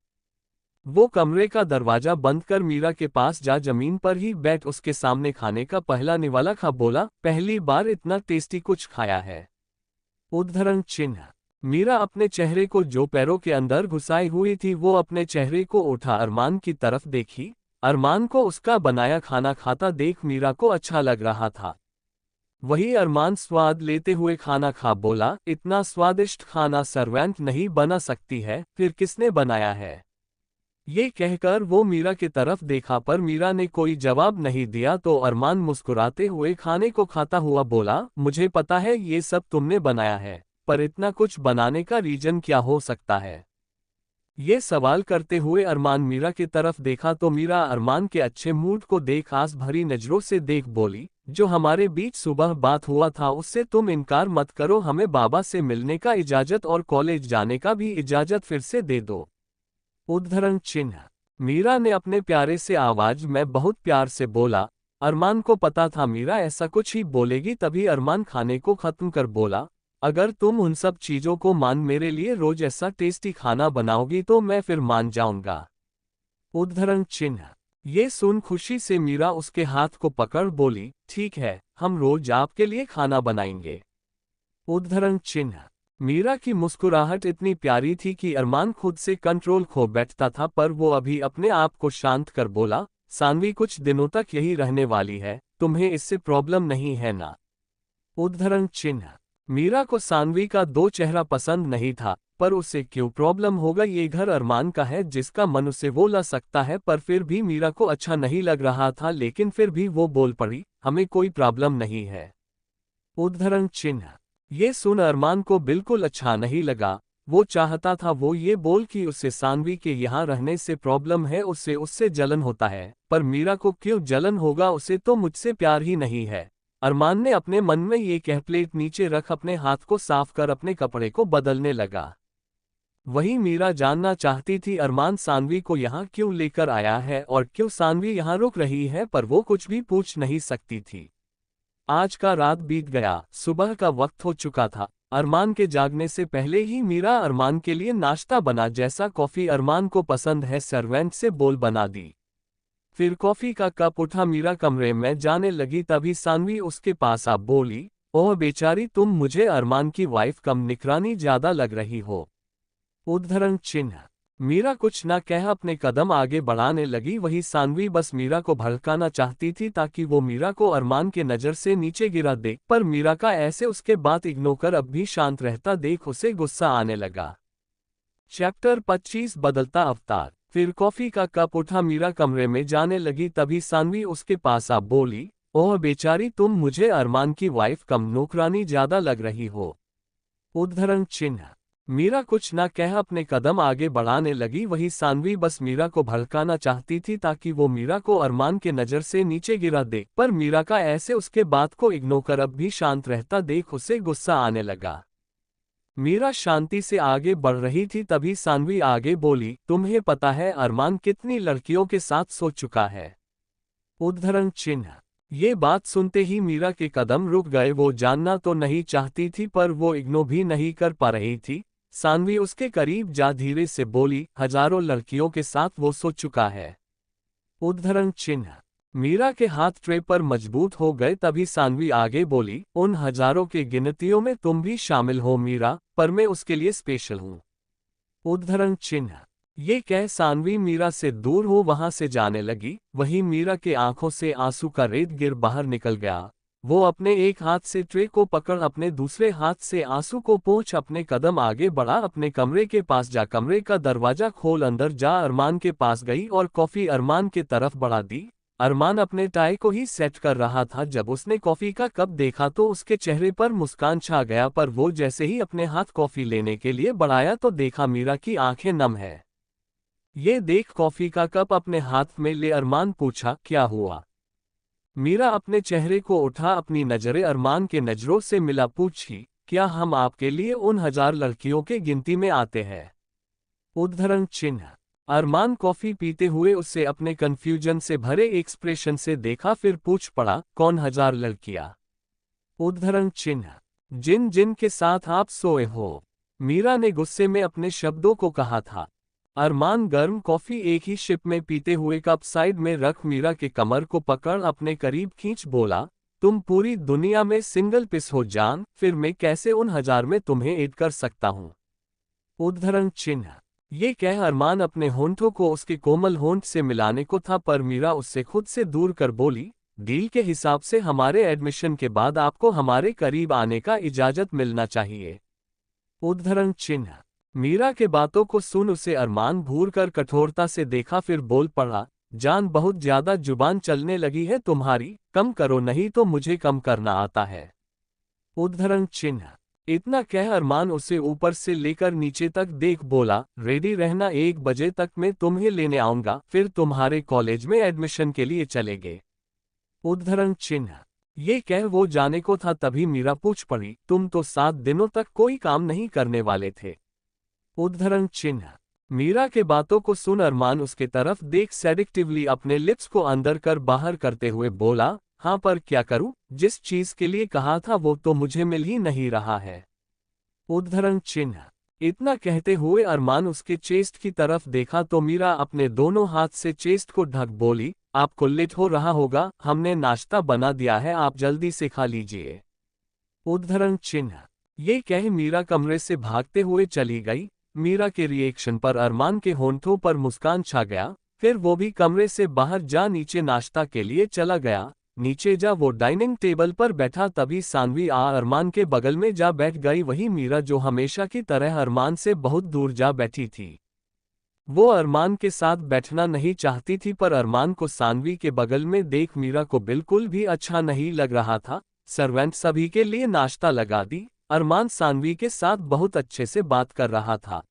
वो कमरे का दरवाजा बंद कर मीरा के पास जा जमीन पर ही बैठ उसके सामने खाने का पहला निवाला खा बोला, पहली बार इतना टेस्टी कुछ खाया है। उद्धरण चिन्ह। मीरा अपने चेहरे को जो पैरों के अंदर घुसाई हुई थी वो अपने चेहरे को उठा अरमान की तरफ देखी। अरमान को उसका बनाया खाना खाता देख मीरा को अच्छा लग रहा था। वही अरमान स्वाद लेते हुए खाना खा बोला, इतना स्वादिष्ट खाना सर्वेंट नहीं बना सकती है, फिर किसने बनाया है? ये कहकर वो मीरा की तरफ देखा पर मीरा ने कोई जवाब नहीं दिया तो अरमान मुस्कुराते हुए खाने को खाता हुआ बोला, मुझे पता है ये सब तुमने बनाया है, पर इतना कुछ बनाने का रीजन क्या हो सकता है? ये सवाल करते हुए अरमान मीरा की तरफ देखा तो मीरा अरमान के अच्छे मूड को देख आस भरी नजरों से देख बोली, जो हमारे बीच सुबह बात हुआ था उससे तुम इनकार मत करो, हमें बाबा से मिलने का इजाजत और कॉलेज जाने का भी इजाजत फिर से दे दो। उद्धरण चिन्ह। मीरा ने अपने प्यारे से आवाज में बहुत प्यार से बोला। अरमान को पता था मीरा ऐसा कुछ ही बोलेगी, तभी अरमान खाने को खत्म कर बोला, अगर तुम उन सब चीजों को मान मेरे लिए रोज ऐसा टेस्टी खाना बनाओगी तो मैं फिर मान जाऊंगा। उद्धरण चिन्ह। ये सुन खुशी से मीरा उसके हाथ को पकड़ बोली, ठीक है, हम रोज आपके लिए खाना बनाएंगे। उद्धरण चिन्ह। मीरा की मुस्कुराहट इतनी प्यारी थी कि अरमान खुद से कंट्रोल खो बैठता था, पर वो अभी अपने आप को शांत कर बोला, सानवी कुछ दिनों तक यही रहने वाली है, तुम्हें इससे प्रॉब्लम नहीं है ना? उद्धरण चिन्ह। मीरा को सानवी का दो चेहरा पसंद नहीं था, पर उसे क्यों प्रॉब्लम होगा, ये घर अरमान का है जिसका मन उसे वो ला सकता है, पर फिर भी मीरा को अच्छा नहीं लग रहा था, लेकिन फिर भी वो बोल पड़ी, हमें कोई प्रॉब्लम नहीं है। उद्धरण चिन्ह। ये सुन अरमान को बिल्कुल अच्छा नहीं लगा। वो चाहता था वो ये बोल कि उसे सानवी के यहाँ रहने से प्रॉब्लम है, उससे जलन होता है, पर मीरा को क्यों जलन होगा, उसे तो मुझसे प्यार ही नहीं है। अरमान ने अपने मन में ये कह प्लेट नीचे रख अपने हाथ को साफ कर अपने कपड़े को बदलने लगा। वही मीरा जानना चाहती थी अरमान सानवी को यहाँ क्यों लेकर आया है और क्यों सानवी यहाँ रुक रही है, पर वो कुछ भी पूछ नहीं सकती थी। आज का रात बीत गया, सुबह का वक्त हो चुका था। अरमान के जागने से पहले ही मीरा अरमान के लिए नाश्ता बना, जैसा कॉफी अरमान को पसंद है सर्वेंट से बोल बना दी। फिर कॉफी का कप उठा मीरा कमरे में जाने लगी, तभी सानवी उसके पास आ बोली, ओह बेचारी, तुम मुझे अरमान की वाइफ कम निकरानी ज्यादा लग रही हो। उद्धरण चिन्ह। मीरा कुछ न कह अपने कदम आगे बढ़ाने लगी, वही सानवी बस मीरा को भड़काना चाहती थी ताकि वो मीरा को अरमान के नजर से नीचे गिरा दे, पर मीरा का ऐसे उसके बात इग्नोर कर अब भी शांत रहता देख उसे गुस्सा आने लगा। चैप्टर 25 बदलता अवतार। फिर कॉफी का कप उठा मीरा कमरे में जाने लगी, तभी सानवी उसके पास आ बोली, ओह बेचारी, तुम मुझे अरमान की वाइफ कम नौकरानी ज्यादा लग रही हो। उद्धरण चिन्ह। मीरा कुछ न कह अपने कदम आगे बढ़ाने लगी, वही सानवी बस मीरा को भड़काना चाहती थी ताकि वो मीरा को अरमान के नजर से नीचे गिरा दे, पर मीरा का ऐसे उसके बात को इग्नोर कर अब भी शांत रहता देख उसे गुस्सा आने लगा। मीरा शांति से आगे बढ़ रही थी, तभी सानवी आगे बोली, तुम्हें पता है अरमान कितनी लड़कियों के साथ सो चुका है? उद्धरण चिन्ह। ये बात सुनते ही मीरा के कदम रुक गए। वो जानना तो नहीं चाहती थी, पर वो इग्नोर भी नहीं कर पा रही थी। सानवी उसके करीब जा धीरे से बोली, हजारों लड़कियों के साथ वो सो चुका है। उद्धरण चिन्ह। मीरा के हाथ ट्रे पर मजबूत हो गए, तभी सानवी आगे बोली, उन हजारों के गिनतियों में तुम भी शामिल हो मीरा, पर मैं उसके लिए स्पेशल हूँ। उद्धरण चिन्ह। ये कह सानवी मीरा से दूर हो वहां से जाने लगी, वहीं मीरा के आंखों से आंसू का रेत गिर बाहर निकल गया। वो अपने एक हाथ से ट्रे को पकड़ अपने दूसरे हाथ से आंसू को पोंछ अपने कदम आगे बढ़ा, अपने कमरे के पास जा कमरे का दरवाजा खोल अंदर जा अरमान के पास गई और कॉफी अरमान के तरफ बढ़ा दी। अरमान अपने टाई को ही सेट कर रहा था, जब उसने कॉफी का कप देखा तो उसके चेहरे पर मुस्कान छा गया, पर वो जैसे ही अपने हाथ कॉफी लेने के लिए बढ़ाया तो देखा मीरा की आंखें नम है। ये देख कॉफी का कप अपने हाथ में ले अरमान पूछा, क्या हुआ? मीरा अपने चेहरे को उठा, अपनी नजरें अरमान के नजरों से मिला, पूछी, क्या हम आपके लिए उन 1000 लड़कियों के गिनती में आते हैं? उद्धरण चिन्ह। अरमान कॉफी पीते हुए उससे अपने कंफ्यूजन से भरे एक्सप्रेशन से देखा, फिर पूछ पड़ा, कौन 1000 लड़कियां? उद्धरण चिन्ह। जिन जिन के साथ आप सोए हो, मीरा ने गुस्से में अपने शब्दों को कहा था। अरमान गर्म कॉफी एक ही शिप में पीते हुए कप साइड में रख मीरा के कमर को पकड़ अपने करीब खींच बोला, तुम पूरी दुनिया में सिंगल पिस हो जान, फिर मैं कैसे उन 1000 में तुम्हें ऐड कर सकता हूं? उद्धरण चिन्ह। ये कह अरमान अपने होंठों को उसके कोमल होंठ से मिलाने को था, पर मीरा उससे खुद से दूर कर बोली, डील के हिसाब से हमारे एडमिशन के बाद आपको हमारे करीब आने का इजाजत मिलना चाहिए। उद्धरण चिन्ह। मीरा के बातों को सुन उसे अरमान घूर कर कठोरता से देखा, फिर बोल पड़ा, जान बहुत ज्यादा जुबान चलने लगी है तुम्हारी, कम करो नहीं तो मुझे कम करना आता है। उद्धरण चिन्ह। इतना कह अरमान उसे ऊपर से लेकर नीचे तक देख बोला, रेडी रहना, 1 बजे तक मैं तुम्हें लेने आऊंगा, फिर तुम्हारे कॉलेज में एडमिशन के लिए चलेंगे। उद्धरण चिन्ह। ये कह वो जाने को था, तभी मीरा पूछ पड़ी, तुम तो 7 दिनों तक कोई काम नहीं करने वाले थे? उद्धरण चिन्ह। मीरा के बातों को सुन अरमान उसके तरफ देख सेडिक्टिवली अपने लिप्स को अंदर कर बाहर करते हुए बोला, हाँ पर क्या करूं, जिस चीज के लिए कहा था वो तो मुझे मिल ही नहीं रहा है। उद्धरण चिन्ह। इतना कहते हुए अरमान उसके चेस्ट की तरफ देखा तो मीरा अपने दोनों हाथ से चेस्ट को ढक बोली, आपको लेट हो रहा होगा, हमने नाश्ता बना दिया है, आप जल्दी से खा लीजिए। उद्धरण चिन्ह। ये कह मीरा कमरे से भागते हुए चली गई। मीरा के रिएक्शन पर अरमान के होंठों पर मुस्कान छा गया, फिर वो भी कमरे से बाहर जा नीचे नाश्ता के लिए चला गया। नीचे जा वो डाइनिंग टेबल पर बैठा, तभी सानवी अरमान के बगल में जा बैठ गई, वही मीरा जो हमेशा की तरह अरमान से बहुत दूर जा बैठी थी। वो अरमान के साथ बैठना नहीं चाहती थी, पर अरमान को सानवी के बगल में देख मीरा को बिल्कुल भी अच्छा नहीं लग रहा था। सर्वेंट सभी के लिए नाश्ता लगा दी। अरमान सानवी के साथ बहुत अच्छे से बात कर रहा था।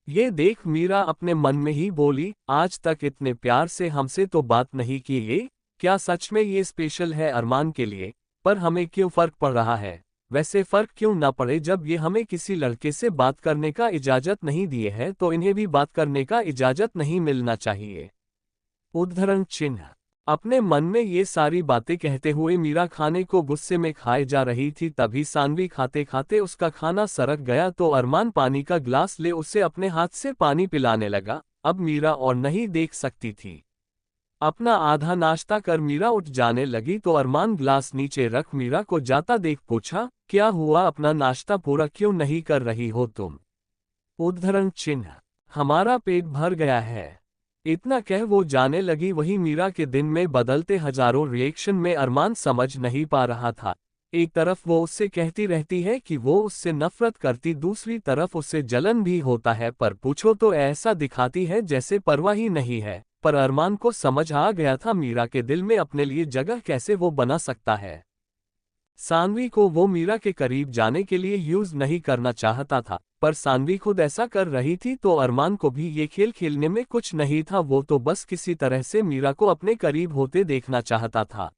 ये देख मीरा अपने मन में ही बोली, आज तक इतने प्यार से हमसे तो बात नहीं की, ये क्या सच में ये स्पेशल है अरमान के लिए? पर हमें क्यों फर्क पड़ रहा है? वैसे फर्क क्यों ना पड़े, जब ये हमें किसी लड़के से बात करने का इजाजत नहीं दिए है तो इन्हें भी बात करने का इजाजत नहीं मिलना चाहिए। उद्धरण चिन्ह। अपने मन में ये सारी बातें कहते हुए मीरा खाने को गुस्से में खाए जा रही थी, तभी सानवी खाते खाते उसका खाना सरक गया तो अरमान पानी का ग्लास ले उसे अपने हाथ से पानी पिलाने लगा। अब मीरा और नहीं देख सकती थी। अपना आधा नाश्ता कर मीरा उठ जाने लगी तो अरमान ग्लास नीचे रख मीरा को जाता देख पूछा, क्या हुआ, अपना नाश्ता पूरा क्यों नहीं कर रही हो तुम? उद्धरण चिन्ह। हमारा पेट भर गया है। इतना कह वो जाने लगी। वही मीरा के दिन में बदलते हजारों रिएक्शन में अरमान समझ नहीं पा रहा था। एक तरफ वो उससे कहती रहती है कि वो उससे नफरत करती, दूसरी तरफ उससे जलन भी होता है, पर पूछो तो ऐसा दिखाती है जैसे परवाह ही नहीं है। पर अरमान को समझ आ गया था मीरा के दिल में अपने लिए जगह कैसे वो बना सकता है। सानवी को वो मीरा के करीब जाने के लिए यूज नहीं करना चाहता था, पर सानवी खुद ऐसा कर रही थी तो अरमान को भी ये खेल खेलने में कुछ नहीं था। वो तो बस किसी तरह से मीरा को अपने करीब होते देखना चाहता था।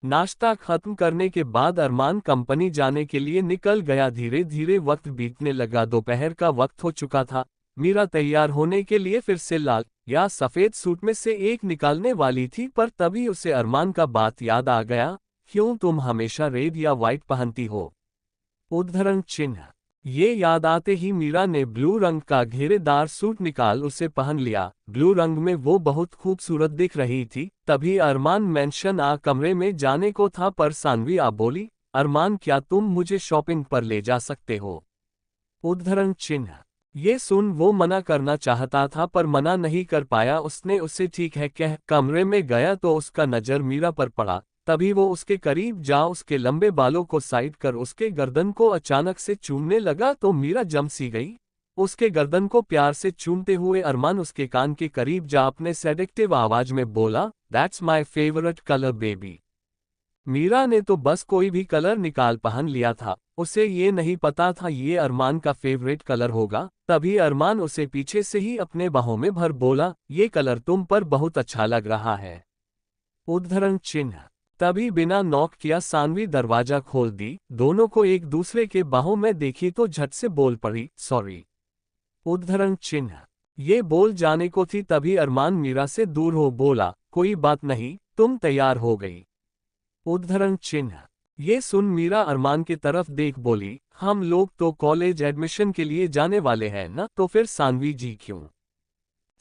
नाश्ता खत्म करने के बाद अरमान कंपनी जाने के लिए निकल गया। धीरे धीरे वक्त बीतने लगा, दोपहर का वक्त हो चुका था। मीरा तैयार होने के लिए फिर से लाल या सफेद सूट में से एक निकालने वाली थी, पर तभी उसे अरमान का बात याद आ गया, क्यों तुम हमेशा रेड या व्हाइट पहनती हो? उद्धरण चिन्ह। ये याद आते ही मीरा ने ब्लू रंग का घेरेदार सूट निकाल उसे पहन लिया। ब्लू रंग में वो बहुत खूबसूरत दिख रही थी। तभी अरमान मेंशन कमरे में जाने को था, पर सानवी बोली, अरमान क्या तुम मुझे शॉपिंग पर ले जा सकते हो? उद्धरण चिन्ह। ये सुन वो मना करना चाहता था पर मना नहीं कर पाया। उसने उसे ठीक है कह कमरे में गया तो उसका नजर मीरा पर पड़ा। तभी वो उसके करीब जा उसके लंबे बालों को साइड कर उसके गर्दन को अचानक से चूमने लगा तो मीरा जम सी गई। उसके गर्दन को प्यार से चूमते हुए अरमान उसके कान के करीब जा अपने सेडेक्टिव आवाज में बोला, that's my favourite colour baby. Meera ने तो बस कोई भी कलर निकाल पहन लिया था। उसे ये नहीं पता था ये अरमान का फेवरेट कलर होगा। तभी अरमान उसे पीछे से ही अपने बाहों में भर बोला, ये कलर तुम पर बहुत अच्छा लग रहा है। उद्धरण चिन्ह। तभी बिना नॉक किया सानवी दरवाजा खोल दी, दोनों को एक दूसरे के बाहों में देखी तो झट से बोल पड़ी, सॉरी। उद्धरण चिन्ह। ये बोल जाने को थी तभी अरमान मीरा से दूर हो बोला, कोई बात नहीं, तुम तैयार हो गई। उद्धरण चिन्ह। ये सुन मीरा अरमान की तरफ देख बोली, हम लोग तो कॉलेज एडमिशन के लिए जाने वाले हैं ना, तो फिर सानवी जी क्यों?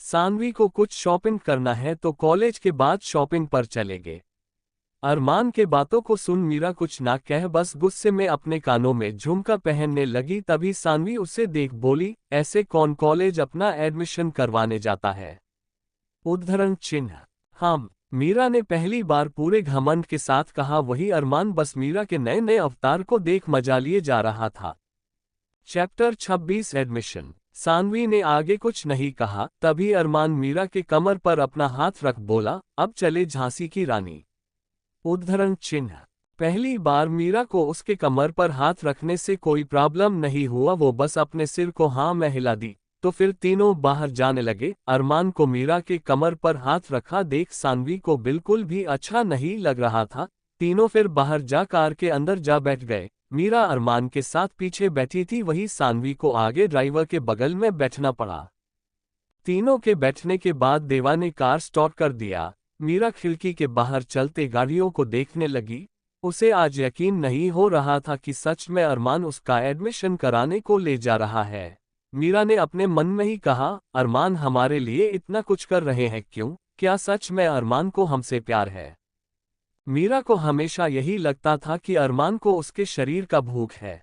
सानवी को कुछ शॉपिंग करना है तो कॉलेज के बाद शॉपिंग पर चलेंगे। अरमान के बातों को सुन मीरा कुछ ना कह बस गुस्से में अपने कानों में झुमका पहनने लगी। तभी सानवी उसे देख बोली, ऐसे कौन कॉलेज अपना एडमिशन करवाने जाता है? उद्धरण चिन्ह। हम। मीरा ने पहली बार पूरे घमंड के साथ कहा। वही अरमान बस मीरा के नए नए अवतार को देख मजा लिए जा रहा था। Chapter 26 admission. सानवी ने आगे कुछ नहीं कहा, तभी अरमान मीरा के कमर पर अपना हाथ रख बोला, अब चले झांसी की रानी। उद्धरण चिन्ह। पहली बार मीरा को उसके कमर पर हाथ रखने से कोई प्रॉब्लम नहीं हुआ, वो बस अपने सिर को हाँ में हिला दी, तो फिर तीनों बाहर जाने लगे। अरमान को मीरा के कमर पर हाथ रखा देख सानवी को बिल्कुल भी अच्छा नहीं लग रहा था। तीनों फिर बाहर जा कार के अंदर जा बैठ गए। मीरा अरमान के साथ पीछे बैठी थी, वही सानवी को आगे ड्राइवर के बगल में बैठना पड़ा। तीनों के बैठने के बाद देवा ने कार स्टार्ट कर दिया। मीरा खिड़की के बाहर चलते गाड़ियों को देखने लगी। उसे आज यकीन नहीं हो रहा था कि सच में अरमान उसका एडमिशन कराने को ले जा रहा है। मीरा ने अपने मन में ही कहा, अरमान हमारे लिए इतना कुछ कर रहे हैं क्यों? क्या सच में अरमान को हमसे प्यार है? मीरा को हमेशा यही लगता था कि अरमान को उसके शरीर का भूख है,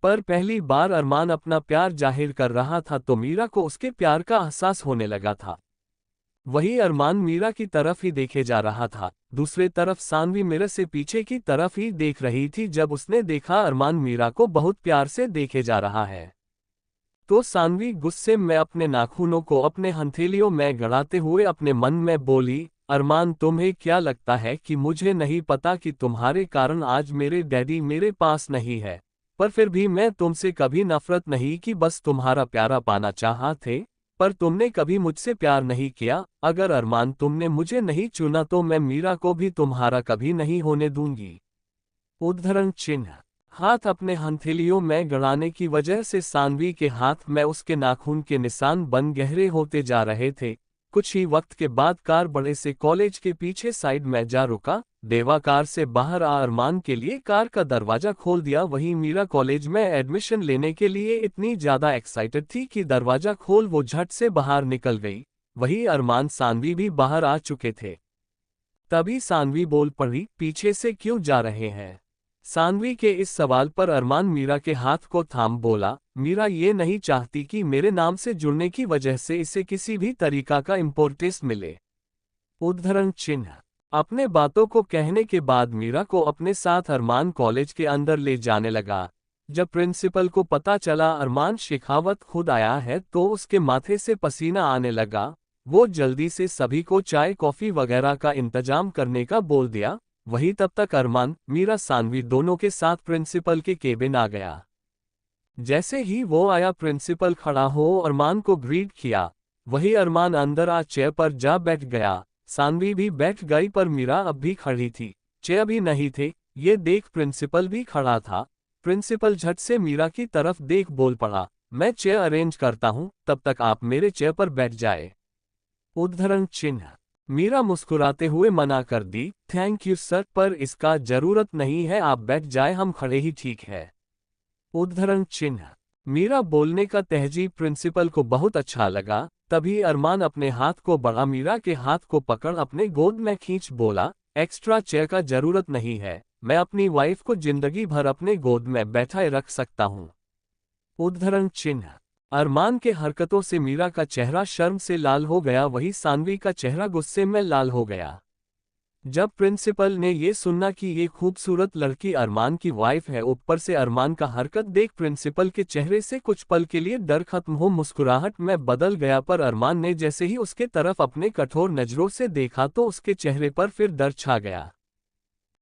पर पहली बार अरमान अपना प्यार जाहिर कर रहा था तो मीरा को उसके प्यार का एहसास होने लगा था। वही अरमान मीरा की तरफ ही देखे जा रहा था। दूसरे तरफ सानवी मिरर से पीछे की तरफ ही देख रही थी। जब उसने देखा अरमान मीरा को बहुत प्यार से देखे जा रहा है, तो सानवी गुस्से में अपने नाखूनों को अपने हथेलियों में गड़ाते हुए अपने मन में बोली, अरमान तुम्हें क्या लगता है कि मुझे नहीं पता कि तुम्हारे कारण आज मेरे डैडी मेरे पास नहीं है, पर फिर भी मैं तुमसे कभी नफरत नहीं की, बस तुम्हारा प्यारा पाना चाहा थे, पर तुमने कभी मुझसे प्यार नहीं किया। अगर अरमान तुमने मुझे नहीं चुना तो मैं मीरा को भी तुम्हारा कभी नहीं होने दूंगी। उद्धरण चिन्ह। हाथ अपने हथेलियों में गड़ाने की वजह से सानवी के हाथ में उसके नाखून के निशान बन गहरे होते जा रहे थे। कुछ ही वक्त के बाद कार बड़े से कॉलेज के पीछे साइड में जा रुका। देवा कार से बाहर आ अरमान के लिए कार का दरवाजा खोल दिया। वहीं मीरा कॉलेज में एडमिशन लेने के लिए इतनी ज्यादा एक्साइटेड थी कि दरवाजा खोल वो झट से बाहर निकल गई। वहीं अरमान सानवी भी बाहर आ चुके थे। तभी सानवी बोल पड़ी, पीछे से क्यों जा रहे हैं? सानवी के इस सवाल पर अरमान मीरा के हाथ को थाम बोला, मीरा ये नहीं चाहती कि मेरे नाम से जुड़ने की वजह से इसे किसी भी तरीका का इम्पोर्टेंस मिले। उद्धरण चिन्ह। अपने बातों को कहने के बाद मीरा को अपने साथ अरमान कॉलेज के अंदर ले जाने लगा। जब प्रिंसिपल को पता चला अरमान शेखावत खुद आया है तो उसके माथे से पसीना आने लगा। वो जल्दी से सभी को चाय कॉफी वगैरह का इंतजाम करने का बोल दिया। वही तब तक अरमान, मीरा, सानवी दोनों के साथ प्रिंसिपल के केबिन आ गया। जैसे ही वो आया प्रिंसिपल खड़ा हो अरमान को ग्रीट किया। वही अरमान अंदर आ चेयर पर जा बैठ गया। सानवी भी बैठ गई पर मीरा अब भी खड़ी थी। चेयर भी नहीं थे। ये देख प्रिंसिपल भी खड़ा था। प्रिंसिपल झट से मीरा की तरफ देख बोल पड़ा, मैं चेयर अरेंज करता हूँ, तब तक आप मेरे चेयर पर बैठ जाए। उद्धरण चिन्ह। मीरा मुस्कुराते हुए मना कर दी, थैंक यू सर, पर इसका जरूरत नहीं है, आप बैठ जाए, हम खड़े ही ठीक है। उद्धरण चिन्ह। मीरा बोलने का तहजीब प्रिंसिपल को बहुत अच्छा लगा। तभी अरमान अपने हाथ को बढ़ा मीरा के हाथ को पकड़ अपने गोद में खींच बोला, एक्स्ट्रा चेयर का जरूरत नहीं है, मैं अपनी वाइफ को जिंदगी भर अपने गोद में बैठाए रख सकता हूँ। उद्धरण चिन्ह। अरमान के हरकतों से मीरा का चेहरा शर्म से लाल हो गया। वही सानवी का चेहरा गुस्से में लाल हो गया। जब प्रिंसिपल ने ये सुना कि ये खूबसूरत लड़की अरमान की वाइफ है, ऊपर से अरमान का हरकत देख प्रिंसिपल के चेहरे से कुछ पल के लिए डर खत्म हो मुस्कुराहट में बदल गया। पर अरमान ने जैसे ही उसके तरफ अपने कठोर नजरों से देखा तो उसके चेहरे पर फिर डर छा गया।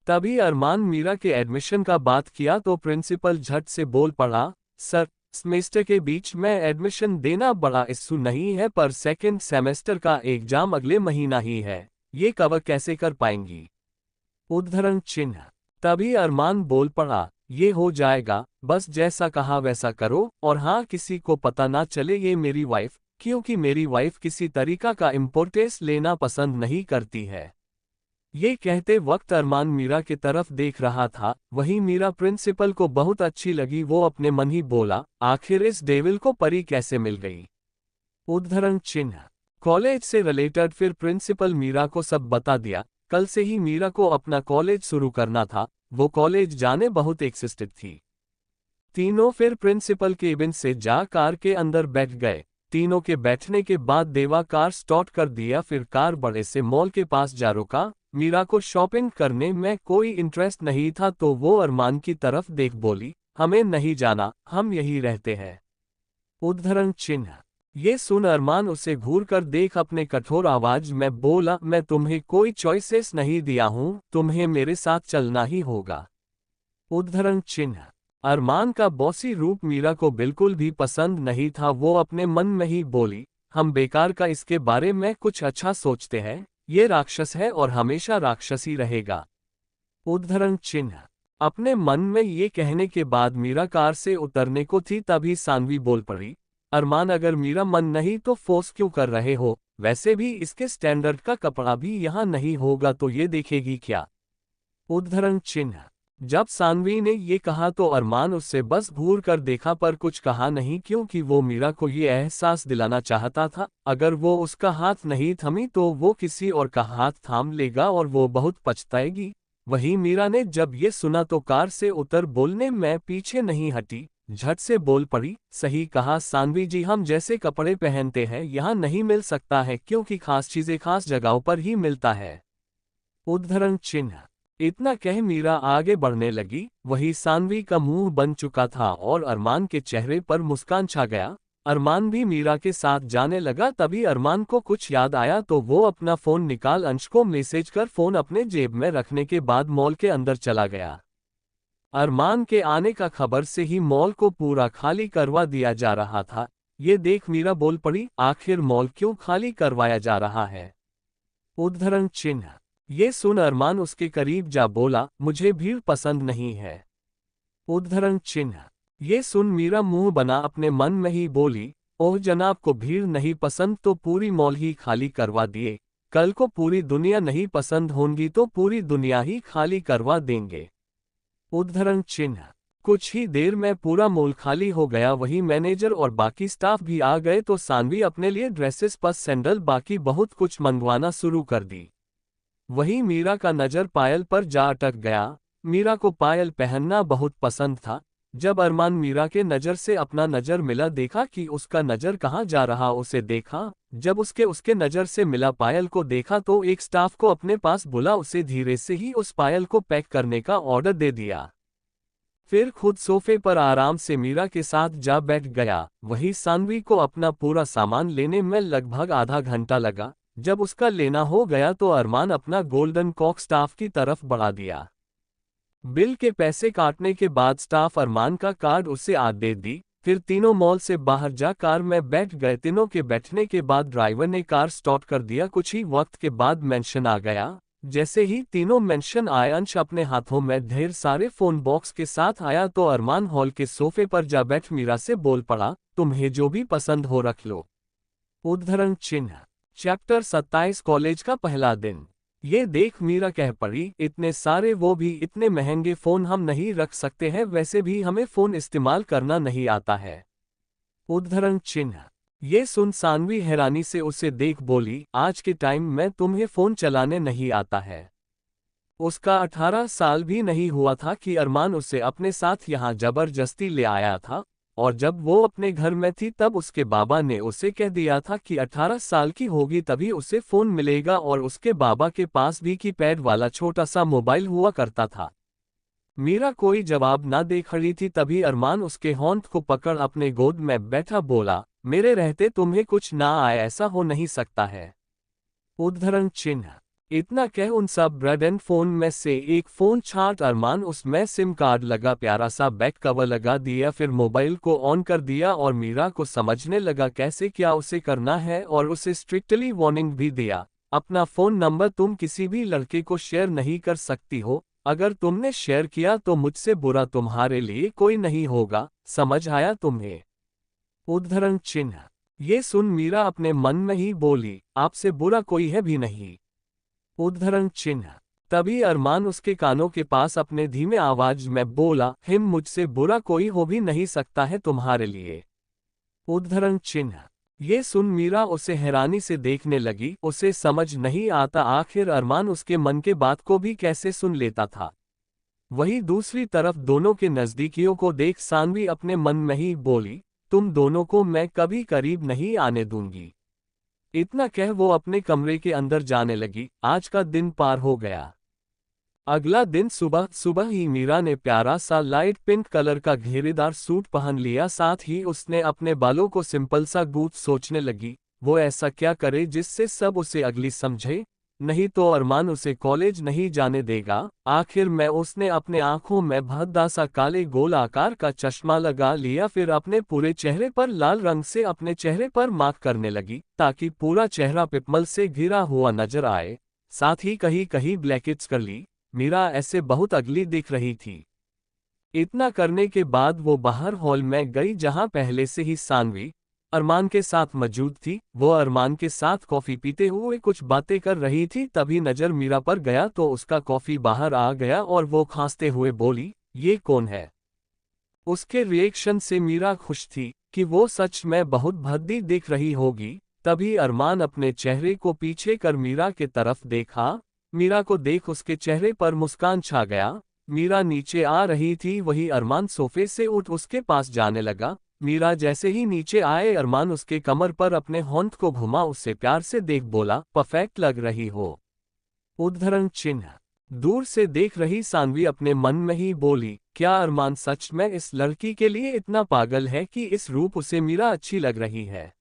तभी अरमान मीरा के एडमिशन का बात किया तो प्रिंसिपल झट से बोल पड़ा, सर, सेमेस्टर के बीच में एडमिशन देना बड़ा इश्यू नहीं है, पर सेकेंड सेमेस्टर का एग्जाम अगले महीना ही है, ये कवर कैसे कर पाएंगी? उद्धरण चिन्ह। तभी अरमान बोल पड़ा, ये हो जाएगा, बस जैसा कहा वैसा करो, और हाँ किसी को पता ना चले ये मेरी वाइफ, क्योंकि मेरी वाइफ किसी तरीका का इम्पोर्टेंस लेना पसंद नहीं करती है। ये कहते वक्त अरमान मीरा की तरफ देख रहा था, वहीं मीरा प्रिंसिपल को बहुत अच्छी लगी। वो अपने मन ही बोला, आखिर इस डेविल को परी कैसे मिल गई। उद्धरण चिन्ह। कॉलेज से रिलेटेड फिर प्रिंसिपल मीरा को सब बता दिया। कल से ही मीरा को अपना कॉलेज शुरू करना था, वो कॉलेज जाने बहुत एक्साइटेड थी। तीनों फिर प्रिंसिपल केबिन से जा कार के अंदर बैठ गए। तीनों के बैठने के बाद देवा कार स्टार्ट कर दिया, फिर कार बड़े से मॉल के पास जा रुका। मीरा को शॉपिंग करने में कोई इंटरेस्ट नहीं था तो वो अरमान की तरफ देख बोली, हमें नहीं जाना, हम यही रहते हैं। उद्धरण चिन्ह। ये सुन अरमान उसे घूर कर देख अपने कठोर आवाज में बोला, मैं तुम्हें कोई चॉइसेस नहीं दिया हूं, तुम्हें मेरे साथ चलना ही होगा। उद्धरण चिन्ह। अरमान का बॉसी रूप मीरा को बिल्कुल भी पसंद नहीं था। वो अपने मन में ही बोली, हम बेकार का इसके बारे में कुछ अच्छा सोचते हैं, ये राक्षस है और हमेशा राक्षस ही रहेगा। उद्धरण चिन्ह। अपने मन में ये कहने के बाद मीरा कार से उतरने को थी तभी सानवी बोल पड़ी, अरमान अगर मेरा मन नहीं तो फोर्स क्यों कर रहे हो, वैसे भी इसके स्टैंडर्ड का कपड़ा भी यहाँ नहीं होगा तो ये देखेगी क्या। उद्धरण चिन्ह। जब सानवी ने ये कहा तो अरमान उससे बस घूर कर देखा पर कुछ कहा नहीं, क्योंकि वो मीरा को ये एहसास दिलाना चाहता था अगर वो उसका हाथ नहीं थमी तो वो किसी और का हाथ थाम लेगा और वो बहुत पछताएगी। वहीं मीरा ने जब ये सुना तो कार से उतर बोलने में पीछे नहीं हटी, झट से बोल पड़ी, सही कहा सानवी जी, हम जैसे कपड़े पहनते हैं यहाँ नहीं मिल सकता है, क्योंकि खास चीजें खास जगहों पर ही मिलता है। उद्धरण चिन्ह। इतना कह मीरा आगे बढ़ने लगी, वही सानवी का मुंह बन चुका था और अरमान के चेहरे पर मुस्कान छा गया। अरमान भी मीरा के साथ जाने लगा। तभी अरमान को कुछ याद आया तो वो अपना फोन निकाल अंश को मैसेज कर फोन अपने जेब में रखने के बाद मॉल के अंदर चला गया। अरमान के आने का खबर से ही मॉल को पूरा खाली करवा दिया जा रहा था। ये देख मीरा बोल पड़ी, आखिर मॉल क्यों खाली करवाया जा रहा है। उद्धरण चिन्ह। ये सुन अरमान उसके करीब जा बोला, मुझे भीड़ पसंद नहीं है। उद्धरण चिन्ह। ये सुन मीरा मुंह बना अपने मन में ही बोली, ओह जनाब को भीड़ नहीं पसंद तो पूरी मॉल ही खाली करवा दिए, कल को पूरी दुनिया नहीं पसंद होंगी तो पूरी दुनिया ही खाली करवा देंगे। उद्धरण चिन्ह। कुछ ही देर में पूरा मॉल खाली हो गया। वही मैनेजर और बाकी स्टाफ भी आ गए तो सानवी अपने लिए ड्रेसेस, पर्स, सैंडल, बाकी बहुत कुछ मंगवाना शुरू कर दी। वहीं मीरा का नजर पायल पर जा अटक गया। मीरा को पायल पहनना बहुत पसंद था। जब अरमान मीरा के नजर से अपना नजर मिला, देखा कि उसका नजर कहाँ जा रहा उसे देखा। जब उसके नजर से मिला पायल को देखा तो एक स्टाफ को अपने पास बुला उसे धीरे से ही उस पायल को पैक करने का ऑर्डर दे दिया। फिर खुद सोफे पर आराम से मीरा के साथ जा बैठ गया। वही सानवी को अपना पूरा सामान लेने में लगभग आधा घंटा लगा। जब उसका लेना हो गया तो अरमान अपना गोल्डन कॉक स्टाफ की तरफ बढ़ा दिया। बिल के पैसे काटने के बाद स्टाफ अरमान का कार्ड उसे दे दी। फिर तीनों मॉल से बाहर जा कार में बैठ गए। तीनों के बैठने के बाद ड्राइवर ने कार स्टार्ट कर दिया। कुछ ही वक्त के बाद मेंशन आ गया। जैसे ही तीनों मेंशन आए, अंश अपने हाथों में ढेर सारे फोन बॉक्स के साथ आया तो अरमान हॉल के सोफे पर जा बैठ मीरा से बोल पड़ा, तुम्हें जो भी पसंद हो रख लो। उद्धरण चिन्ह। चैप्टर 27 कॉलेज का पहला दिन। ये देख मीरा कह पड़ी, इतने सारे, वो भी इतने महंगे फोन हम नहीं रख सकते हैं, वैसे भी हमें फोन इस्तेमाल करना नहीं आता है। उद्धरण चिन्ह। ये सुन सानवी हैरानी से उसे देख बोली, आज के टाइम में तुम्हें फोन चलाने नहीं आता है। उसका 18 साल भी नहीं हुआ था कि अरमान उसे अपने साथ यहाँ जबरदस्ती ले आया था, और जब वो अपने घर में थी तब उसके बाबा ने उसे कह दिया था कि 18 साल की होगी तभी उसे फोन मिलेगा, और उसके बाबा के पास भी कीपैड वाला छोटा सा मोबाइल हुआ करता था। मीरा कोई जवाब ना दे खड़ी थी तभी अरमान उसके होंठ को पकड़ अपने गोद में बैठा बोला, मेरे रहते तुम्हें कुछ ना आए, ऐसा हो नहीं सकता है। उद्धरण चिन्ह। इतना कह उन सब ब्रेड फोन में से एक फोन छाट अरमान उसमें सिम कार्ड लगा प्यारा सा बैक कवर लगा दिया। फिर मोबाइल को ऑन कर दिया और मीरा को समझने लगा कैसे क्या उसे करना है, और उसे स्ट्रिक्टली वार्निंग भी दिया, अपना फ़ोन नंबर तुम किसी भी लड़के को शेयर नहीं कर सकती हो, अगर तुमने शेयर किया तो मुझसे बुरा तुम्हारे लिए कोई नहीं होगा, समझ आया तुम्हें? उद्धरण चिन्ह। ये सुन मीरा अपने मन में ही बोली, आपसे बुरा कोई है भी नहीं। उद्धरण चिन्ह। तभी अरमान उसके कानों के पास अपने धीमे आवाज में बोला, हिम मुझसे बुरा कोई हो भी नहीं सकता है तुम्हारे लिए। उद्धरण चिन्ह। ये सुन मीरा उसे हैरानी से देखने लगी, उसे समझ नहीं आता आखिर अरमान उसके मन के बात को भी कैसे सुन लेता था। वहीं दूसरी तरफ दोनों के नजदीकियों को देख सानवी अपने मन में ही बोली, तुम दोनों को मैं कभी करीब नहीं आने दूंगी। इतना कह वो अपने कमरे के अंदर जाने लगी। आज का दिन पार हो गया। अगला दिन सुबह सुबह ही मीरा ने प्यारा सा लाइट पिंक कलर का घेरेदार सूट पहन लिया, साथ ही उसने अपने बालों को सिंपल सा गूंथ सोचने लगी, वो ऐसा क्या करे जिससे सब उसे अगली समझे, नहीं तो अरमान उसे कॉलेज नहीं जाने देगा। आखिर में उसने अपने आंखों में भद्दा सा काले गोल आकार का चश्मा लगा लिया, फिर अपने पूरे चेहरे पर लाल रंग से अपने चेहरे पर मार्क करने लगी ताकि पूरा चेहरा पिपमल से घिरा हुआ नजर आए, साथ ही कहीं कहीं ब्लैकेट्स कर ली। मीरा ऐसे बहुत अगली दिख रही थी। इतना करने के बाद वो बाहर हॉल में गई जहां पहले से ही सानवी अरमान के साथ मौजूद थी। वो अरमान के साथ कॉफी पीते हुए कुछ बातें कर रही थी, तभी नजर मीरा पर गया तो उसका कॉफी बाहर आ गया और वो खांसते हुए बोली, ये कौन है? उसके रिएक्शन से मीरा खुश थी कि वो सच में बहुत भद्दी दिख रही होगी। तभी अरमान अपने चेहरे को पीछे कर मीरा के तरफ देखा। मीरा को देख उसके चेहरे पर मुस्कान छा गया। मीरा नीचे आ रही थी, वही अरमान सोफे से उठ उसके पास जाने लगा। मीरा जैसे ही नीचे आए, अरमान उसके कमर पर अपने होंठ को घुमा, उससे प्यार से देख बोला, परफेक्ट लग रही हो। उद्धरण चिन्ह। दूर से देख रही सानवी अपने मन में ही बोली, क्या अरमान सच में इस लड़की के लिए इतना पागल है कि इस रूप उसे मीरा अच्छी लग रही है?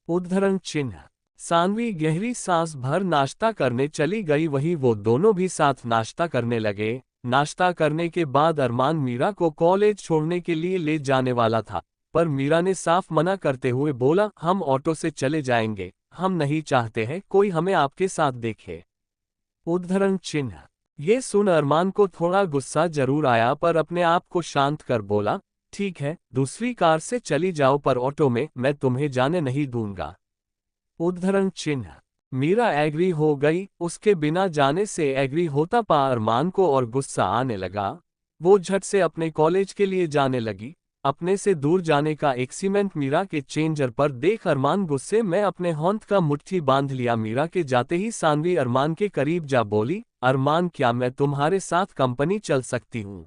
उद्धरण चिन्ह। सानवी गहरी सांस भर नाश्ता करने चली गई, वही वो दोनों भी साथ नाश्ता करने लगे। नाश्ता करने के बाद अरमान मीरा को कॉलेज छोड़ने के लिए ले जाने वाला था, पर मीरा ने साफ मना करते हुए बोला, हम ऑटो से चले जाएंगे, हम नहीं चाहते हैं कोई हमें आपके साथ देखे। उद्धरण चिन्ह। ये सुन अरमान को थोड़ा गुस्सा जरूर आया, पर अपने आप को शांत कर बोला, ठीक है, दूसरी कार से चली जाओ, पर ऑटो में मैं तुम्हें जाने नहीं दूंगा। उद्धरण चिन्ह। मीरा एग्री हो गई। उसके बिना जाने से एग्री होता पा अरमान को और गुस्सा आने लगा। वो झट से अपने कॉलेज के लिए जाने लगी। अपने से दूर जाने का एक्सीमेंट मीरा के चेंजर पर देख अरमान गुस्से में अपने होंठ का मुट्ठी बांध लिया। मीरा के जाते ही सानवी अरमान के करीब जा बोली, अरमान क्या मैं तुम्हारे साथ कंपनी चल सकती हूँ?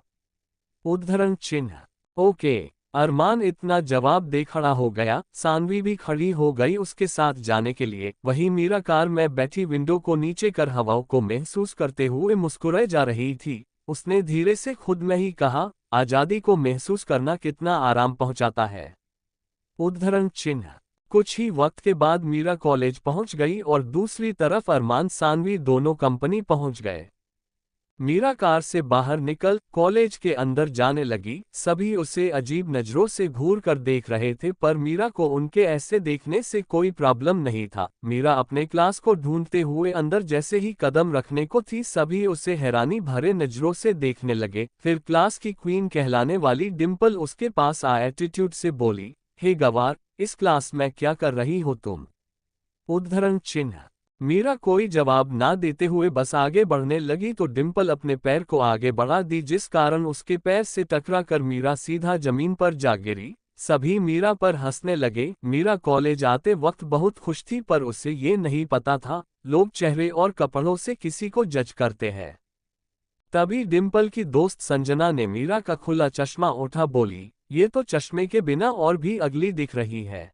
उद्धरण चिन्ह। ओके। अरमान इतना जवाब दे खड़ा हो गया। सानवी भी खड़ी हो गई उसके साथ जाने के लिए। वहीं मीरा कार में बैठी विंडो को नीचे कर हवाओं को महसूस करते हुए मुस्कुराए जा रही थी। उसने धीरे से खुद में ही कहा, आजादी को महसूस करना कितना आराम पहुंचाता है। उद्धरण चिन्ह। कुछ ही वक्त के बाद मीरा कॉलेज पहुंच गई और दूसरी तरफ अरमान सानवी दोनों कंपनी पहुंच गए। मीरा कार से बाहर निकल कॉलेज के अंदर जाने लगी। सभी उसे अजीब नजरों से घूर कर देख रहे थे, पर मीरा को उनके ऐसे देखने से कोई प्रॉब्लम नहीं था। मीरा अपने क्लास को ढूंढते हुए अंदर जैसे ही कदम रखने को थी, सभी उसे हैरानी भरे नजरों से देखने लगे। फिर क्लास की क्वीन कहलाने वाली डिम्पल उसके पास आ एटीट्यूड से बोली, हे गवार, इस क्लास में क्या कर रही हो तुम? उद्धरण चिन्ह। मीरा कोई जवाब ना देते हुए बस आगे बढ़ने लगी तो डिम्पल अपने पैर को आगे बढ़ा दी, जिस कारण उसके पैर से टकरा कर मीरा सीधा जमीन पर जा गिरी। सभी मीरा पर हंसने लगे। मीरा कॉलेज आते वक्त बहुत खुश थी, पर उसे ये नहीं पता था लोग चेहरे और कपड़ों से किसी को जज करते हैं। तभी डिम्पल की दोस्त संजना ने मीरा का खुला चश्मा उठा बोली, ये तो चश्मे के बिना और भी अगली दिख रही है।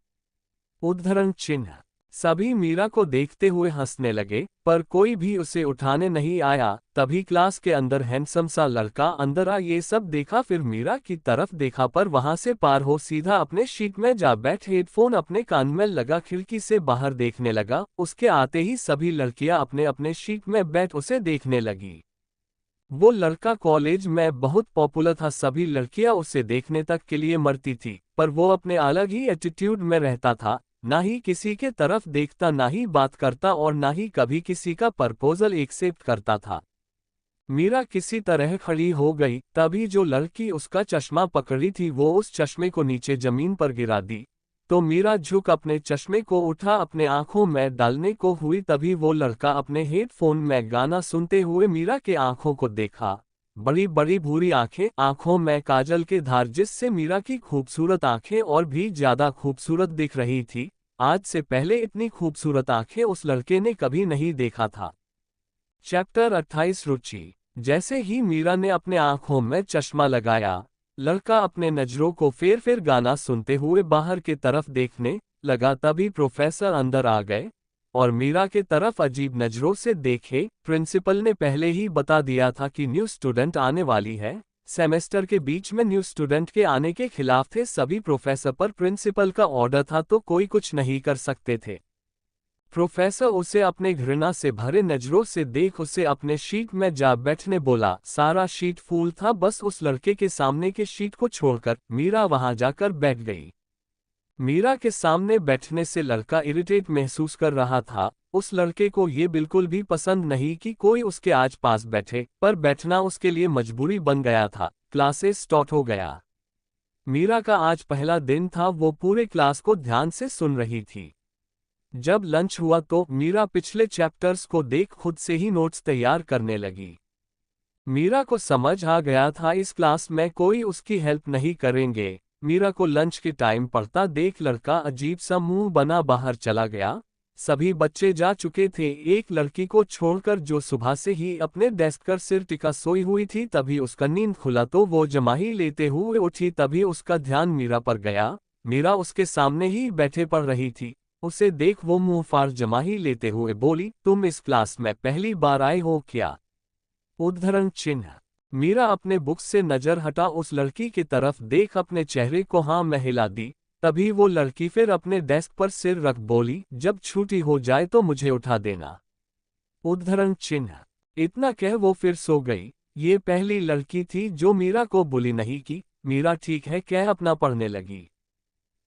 उद्धरण चिन्ह। सभी मीरा को देखते हुए हंसने लगे, पर कोई भी उसे उठाने नहीं आया। तभी क्लास के अंदर हैंडसम सा लड़का अंदर आ ये सब देखा, फिर मीरा की तरफ देखा, पर वहां से पार हो सीधा अपने सीट में जा बैठ हेडफोन अपने कान में लगा खिड़की से बाहर देखने लगा। उसके आते ही सभी लड़कियां अपने अपने सीट में बैठ उसे देखने लगी। वो लड़का कॉलेज में बहुत पॉपुलर था, सभी लड़कियां उसे देखने तक के लिए मरती थी, पर वो अपने अलग ही एटीट्यूड में रहता था। ना ही किसी के तरफ देखता, ना ही बात करता और ना ही कभी किसी का प्रपोजल एक्सेप्ट करता था। मीरा किसी तरह खड़ी हो गई, तभी जो लड़की उसका चश्मा पकड़ी थी वो उस चश्मे को नीचे जमीन पर गिरा दी। तो मीरा झुक अपने चश्मे को उठा अपने आंखों में डालने को हुई, तभी वो लड़का अपने हेडफोन में गाना सुनते हुए मीरा के आंखों को देखा। बड़ी बड़ी भूरी आंखें, आंखों में काजल के धार, जिससे मीरा की खूबसूरत आंखें और भी ज्यादा खूबसूरत दिख रही थी। आज से पहले इतनी खूबसूरत आंखें उस लड़के ने कभी नहीं देखा था। चैप्टर 28 रुचि। जैसे ही मीरा ने अपने आंखों में चश्मा लगाया, लड़का अपने नजरों को फेर फेर गाना सुनते हुए बाहर के तरफ देखने लगा। तभी प्रोफेसर अंदर आ गए और मीरा के तरफ अजीब नजरों से देखे। प्रिंसिपल ने पहले ही बता दिया था कि न्यू स्टूडेंट आने वाली है। सेमेस्टर के बीच में न्यू स्टूडेंट के आने के खिलाफ थे सभी प्रोफेसर, पर प्रिंसिपल का ऑर्डर था तो कोई कुछ नहीं कर सकते थे। प्रोफेसर उसे अपने घृणा से भरे नजरों से देख उसे अपने शीट में जा बैठने बोला। सारा शीट फुल था, बस उस लड़के के सामने के शीट को छोड़कर। मीरा वहां जाकर बैठ गई। मीरा के सामने बैठने से लड़का इरिटेट महसूस कर रहा था। उस लड़के को ये बिल्कुल भी पसंद नहीं कि कोई उसके आज पास बैठे, पर बैठना उसके लिए मजबूरी बन गया था। क्लासेस स्टार्ट हो गया। मीरा का आज पहला दिन था, वो पूरे क्लास को ध्यान से सुन रही थी। जब लंच हुआ तो मीरा पिछले चैप्टर्स को देख खुद से ही नोट्स तैयार करने लगी। मीरा को समझ आ गया था इस क्लास में कोई उसकी हेल्प नहीं करेंगे। मीरा को लंच के टाइम पढ़ता देख लड़का अजीब सा मुंह बना बाहर चला गया। सभी बच्चे जा चुके थे, एक लड़की को छोड़कर जो सुबह से ही अपने डेस्क पर सिर टिका सोई हुई थी। तभी उसका नींद खुला तो वो जमाही लेते हुए उठी। तभी उसका ध्यान मीरा पर गया। मीरा उसके सामने ही बैठे पढ़ रही थी। उसे देख वो मुंह फाड़ जमाही लेते हुए बोली, तुम इस क्लास में पहली बार आए हो क्या? उद्धरण चिन्ह। मीरा अपने बुक से नजर हटा उस लड़की की तरफ देख अपने चेहरे को हाँ में हिला दी। तभी वो लड़की फिर अपने डेस्क पर सिर रख बोली, जब छुट्टी हो जाए तो मुझे उठा देना। उद्धरण चिन्ह। इतना कह वो फिर सो गई। ये पहली लड़की थी जो मीरा को बुली नहीं की। मीरा ठीक है कह अपना पढ़ने लगी।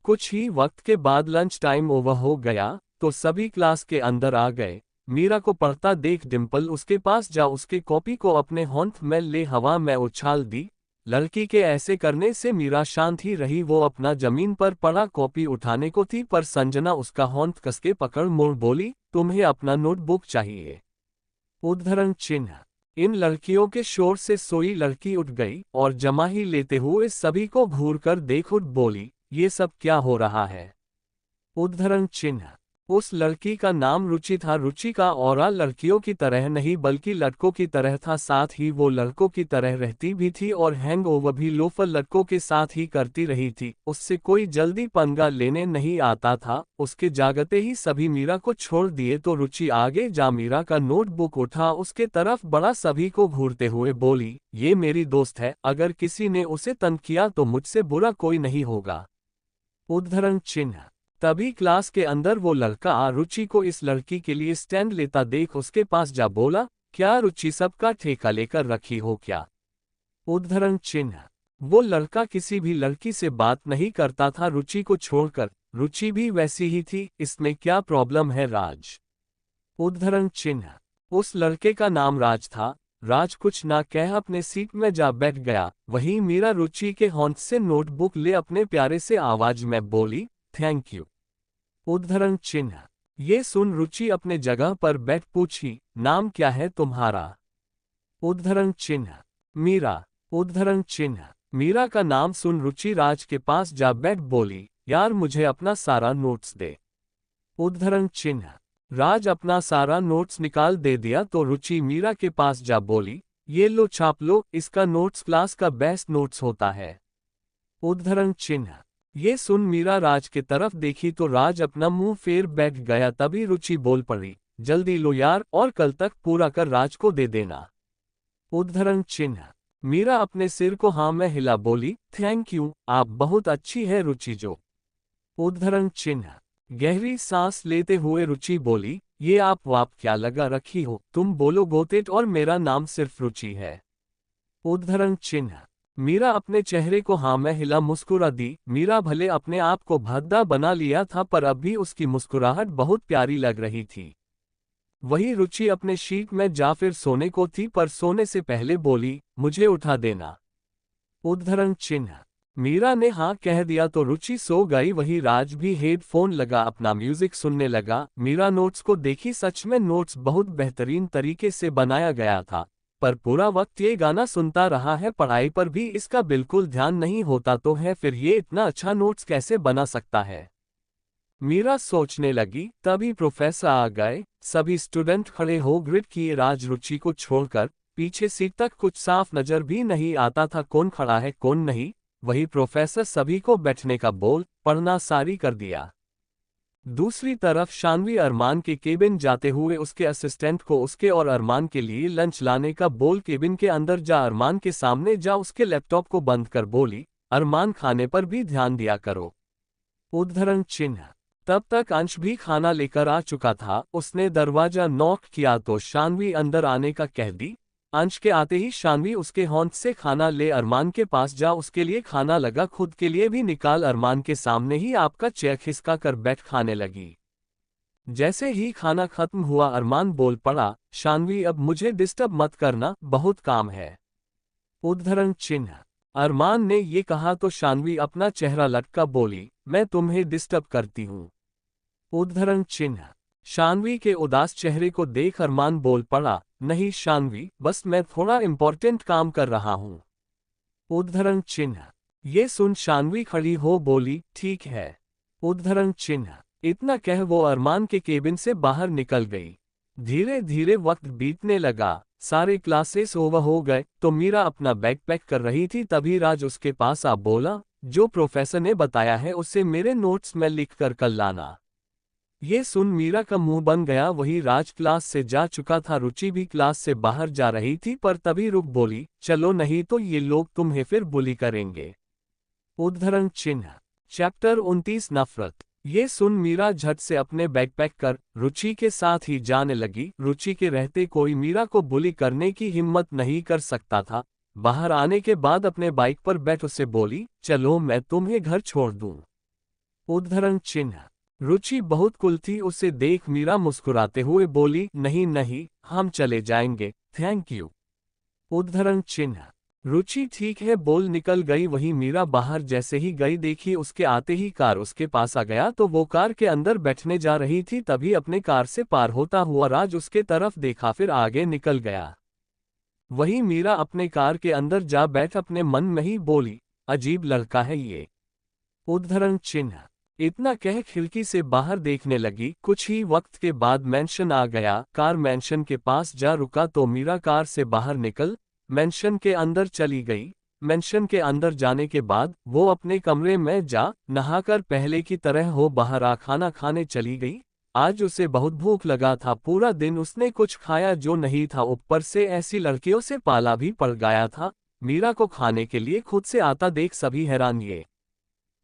कुछ ही वक्त के बाद लंच टाइम ओवर हो गया तो सभी क्लास के अंदर आ गए। मीरा को पढ़ता देख डिम्पल उसके पास जा उसके कॉपी को अपने होंठ में ले हवा में उछाल दी। लड़की के ऐसे करने से मीरा शांत ही रही। वो अपना जमीन पर पड़ा कॉपी उठाने को थी, पर संजना उसका होंठ कसके पकड़ मोड़ बोली, तुम्हें अपना नोटबुक चाहिए। उद्धरण चिन्ह। इन लड़कियों के शोर से सोई लड़की उठ गई और जमाही लेते हुए सभी को घूर कर देख उठ बोली, ये सब क्या हो रहा है? उद्धरण चिन्ह। उस लड़की का नाम रुचि था। रुचि का ऑरा लड़कियों की तरह नहीं बल्कि लड़कों की तरह था। साथ ही वो लड़कों की तरह रहती भी थी और हैंगओवर भी लोफर लड़कों के साथ ही करती रही थी। उससे कोई जल्दी पंगा लेने नहीं आता था। उसके जागते ही सभी मीरा को छोड़ दिए तो रुचि आगे जा मीरा का नोटबुक उठा उसके तरफ बड़ा सभी को घूरते हुए बोली, ये मेरी दोस्त है, अगर किसी ने उसे तंग किया तो मुझसे बुरा कोई नहीं होगा। उद्धरण चिन्ह। तभी क्लास के अंदर वो लड़का रुचि को इस लड़की के लिए स्टैंड लेता देख उसके पास जा बोला, क्या रुचि सबका ठेका लेकर रखी हो क्या? उद्धरण चिन्ह। वो लड़का किसी भी लड़की से बात नहीं करता था रुचि को छोड़कर। रुचि भी वैसी ही थी, इसमें क्या प्रॉब्लम है राज? उद्धरण चिन्ह। उस लड़के का नाम राज था। राज कुछ ना कह अपने सीट में जा बैठ गया। वहीं मीरा रुचि के होंठ से नोटबुक ले अपने प्यारे से आवाज में बोली, थैंक यू। उद्धरण चिन्ह। ये सुन रुचि अपने जगह पर बैठ पूछी, नाम क्या है तुम्हारा? उद्धरण चिन्ह। मीरा। उद्धरण चिन्ह। मीरा का नाम सुन रुचि राज के पास जा बैठ बोली, यार मुझे अपना सारा नोट्स दे। उद्धरण चिन्ह। राज अपना सारा नोट्स निकाल दे दिया तो रुचि मीरा के पास जा बोली, ये लो छाप लो, इसका नोट्स क्लास का बेस्ट नोट्स होता है। उद्धरण चिन्ह। ये सुन मीरा राज के तरफ देखी तो राज अपना मुंह फेर बैठ गया। तभी रुचि बोल पड़ी, जल्दी लो यार और कल तक पूरा कर राज को दे देना। उद्धरण चिन्ह। मीरा अपने सिर को हाँ में हिला बोली, थैंक यू, आप बहुत अच्छी है रुचि जो। उद्धरण चिन्ह। गहरी सांस लेते हुए रुचि बोली, ये आप वाप क्या लगा रखी हो, तुम बोलो गोतेट और मेरा नाम सिर्फ रुचि है। उद्धरण चिन्ह। मीरा अपने चेहरे को हाँ में हिला मुस्कुरा दी। मीरा भले अपने आप को भद्दा बना लिया था पर अब भी उसकी मुस्कुराहट बहुत प्यारी लग रही थी। वही रुचि अपने शीट में जा फिर सोने को थी पर सोने से पहले बोली, मुझे उठा देना। उद्धरण चिन्ह। मीरा ने हाँ कह दिया तो रुचि सो गई। वही राज भी हेडफोन लगा अपना म्यूजिक सुनने लगा। मीरा नोट्स को देखी, सच में नोट्स बहुत बेहतरीन तरीके से बनाया गया था, पर पूरा वक्त ये गाना सुनता रहा है, पढ़ाई पर भी इसका बिल्कुल ध्यान नहीं होता तो है फिर ये इतना अच्छा नोट्स कैसे बना सकता है। मीरा सोचने लगी, तभी प्रोफेसर आ गए। सभी स्टूडेंट खड़े हो ग्रिड किए। राज रुचि को छोड़कर पीछे सीट तक कुछ साफ नजर भी नहीं आता था कौन खड़ा है कौन नहीं। वही प्रोफेसर सभी को बैठने का बोल पढ़ना सारी कर दिया। दूसरी तरफ शानवी अरमान के केबिन जाते हुए उसके असिस्टेंट को उसके और अरमान के लिए लंच लाने का बोल केबिन के अंदर जा अरमान के सामने जा उसके लैपटॉप को बंद कर बोली, अरमान खाने पर भी ध्यान दिया करो। उद्धरण चिन्ह। तब तक अंश भी खाना लेकर आ चुका था। उसने दरवाजा नॉक किया तो शानवी अंदर आने का कह दी। अंश के आते ही शानवी उसके हौंद से खाना ले अरमान के पास जा उसके लिए खाना लगा, खुद के लिए भी निकाल। अरमान के सामने ही आपका चेयर खिसका कर बैठ खाने लगी। जैसे ही खाना खत्म हुआ अरमान बोल पड़ा, शानवी अब मुझे डिस्टर्ब मत करना, बहुत काम है। उद्धरण चिन्ह। अरमान ने ये कहा तो शानवी अपना चेहरा लटका बोली, मैं तुम्हें डिस्टर्ब करती हूँ। उद्धरण चिन्ह। शानवी के उदास चेहरे को देख अरमान बोल पड़ा, नहीं शानवी, बस मैं थोड़ा इम्पोर्टेंट काम कर रहा हूँ। उद्धरण चिन्ह। ये सुन शानवी खड़ी हो बोली, ठीक है। उद्धरण चिन्ह। इतना कह वो अरमान के केबिन से बाहर निकल गई। धीरे धीरे वक्त बीतने लगा, सारे क्लासेस ओवर हो गए तो मीरा अपना बैग पैक कर रही थी तभी राज उसके पास आ बोला, जो प्रोफेसर ने बताया है उससे मेरे नोट्स में लिख कर कल लाना। ये सुन मीरा का मुंह बन गया। वही राज क्लास से जा चुका था। रुचि भी क्लास से बाहर जा रही थी पर तभी रुक बोली, चलो नहीं तो ये लोग तुम्हें फिर बुली करेंगे। उद्धरण चिन्ह। चैप्टर 29 नफरत। ये सुन मीरा झट से अपने बैग पैक कर रुचि के साथ ही जाने लगी। रुचि के रहते कोई मीरा को बुली करने की हिम्मत नहीं कर सकता था। बाहर आने के बाद अपने बाइक पर बैठ उसे बोली, चलो मैं तुम्हें घर छोड़ दूं। उद्धरण चिन्ह। रुचि बहुत कुल थी। उसे देख मीरा मुस्कुराते हुए बोली, नहीं नहीं, हम चले जाएंगे, थैंक यू। उद्धरण चिन्ह। रुचि ठीक है बोल निकल गई। वही मीरा बाहर जैसे ही गई देखी उसके आते ही कार उसके पास आ गया तो वो कार के अंदर बैठने जा रही थी तभी अपने कार से पार होता हुआ राज उसके तरफ देखा फिर आगे निकल गया। वही मीरा अपने कार के अंदर जा बैठ अपने मन में ही बोली, अजीब लड़का है ये। उद्धरण चिन्ह। इतना कह खिड़की से बाहर देखने लगी। कुछ ही वक्त के बाद मेंशन आ गया। कार मेंशन के पास जा रुका तो मीरा कार से बाहर निकल मेंशन के अंदर चली गई। मेंशन के अंदर जाने के बाद वो अपने कमरे में जा नहाकर पहले की तरह हो बाहर आ खाना खाने चली गई। आज उसे बहुत भूख लगा था। पूरा दिन उसने कुछ खाया जो नहीं था, ऊपर से ऐसी लड़कियों से पाला भी पड़ गया था। मीरा को खाने के लिए खुद से आता देख सभी हैरान। ये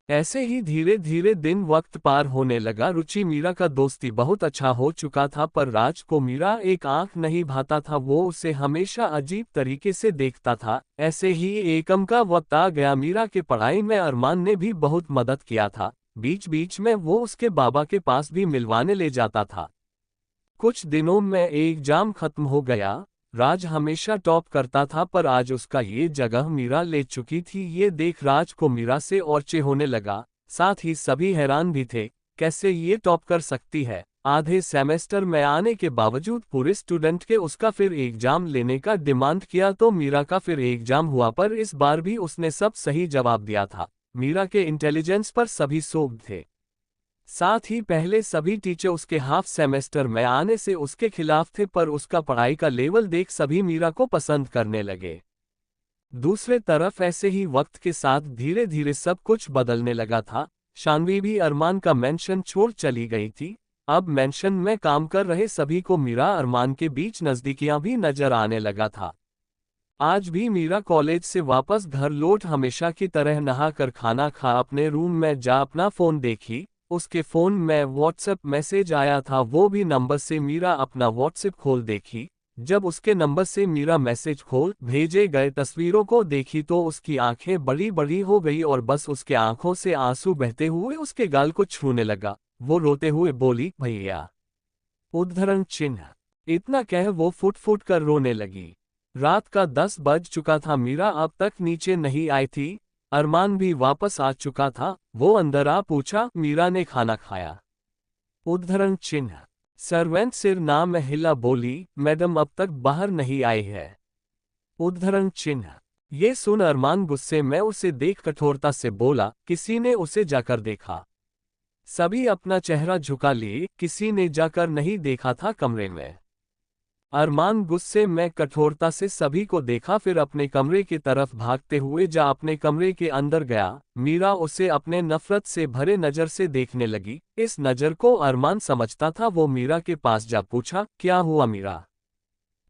ऐसे ही धीरे धीरे दिन वक्त पार होने लगा। रुचि मीरा का दोस्ती बहुत अच्छा हो चुका था पर राज को मीरा एक आंख नहीं भाता था। वो उसे हमेशा अजीब तरीके से देखता था। ऐसे ही एकम का वक्त आ गया। मीरा के पढ़ाई में अरमान ने भी बहुत मदद किया था। बीच बीच में वो उसके बाबा के पास भी मिलवाने ले जाता था। कुछ दिनों में एग्जाम खत्म हो गया। राज हमेशा टॉप करता था पर आज उसका ये जगह मीरा ले चुकी थी। ये देख राज को मीरा से औरचे होने लगा। साथ ही सभी हैरान भी थे, कैसे ये टॉप कर सकती है। आधे सेमेस्टर में आने के बावजूद पूरे स्टूडेंट के उसका फिर एग्जाम लेने का डिमांड किया तो मीरा का फिर एग्जाम हुआ पर इस बार भी उसने सब सही जवाब दिया था। मीरा के इंटेलिजेंस पर सभी सोग थे। साथ ही पहले सभी टीचर उसके हाफ सेमेस्टर में आने से उसके खिलाफ थे पर उसका पढ़ाई का लेवल देख सभी मीरा को पसंद करने लगे। दूसरे तरफ ऐसे ही वक्त के साथ धीरे धीरे सब कुछ बदलने लगा था। शानवी भी अरमान का मेंशन छोड़ चली गई थी। अब मेंशन में काम कर रहे सभी को मीरा अरमान के बीच नजदीकियां भी नजर आने लगा था। आज भी मीरा कॉलेज से वापस घर लौट हमेशा की तरह नहाकर खाना खा अपने रूम में जा अपना फोन देखी। उसके फोन में व्हाट्सएप मैसेज आया था, वो भी नंबर से। मीरा अपना व्हाट्सएप खोल देखी जब उसके नंबर से मीरा मैसेज खोल भेजे गए तस्वीरों को देखी तो उसकी आंखें बड़ी बड़ी हो गई और बस उसके आंखों से आंसू बहते हुए उसके गाल को छूने लगा। वो रोते हुए बोली, भैया। उद्धरण चिन्ह। इतना कह वो फुट फुट कर रोने लगी। रात का 10 बज चुका था। मीरा अब तक नीचे नहीं आई थी। अरमान भी वापस आ चुका था। वो अंदर आ पूछा, मीरा ने खाना खाया? उद्धरण चिन्ह। सर्वेंट सिर नाम महिला बोली, मैडम अब तक बाहर नहीं आई है। उद्धरण चिन्ह। ये सुन अरमान गुस्से में उसे देख कठोरता से बोला, किसी ने उसे जाकर देखा? सभी अपना चेहरा झुका लिए, किसी ने जाकर नहीं देखा था कमरे में। अरमान गुस्से में कठोरता से सभी को देखा, फिर अपने कमरे की तरफ भागते हुए जा अपने कमरे के अंदर गया। मीरा उसे अपने नफरत से भरे नजर से देखने लगी। इस नजर को अरमान समझता था। वो मीरा के पास जा पूछा, क्या हुआ मीरा?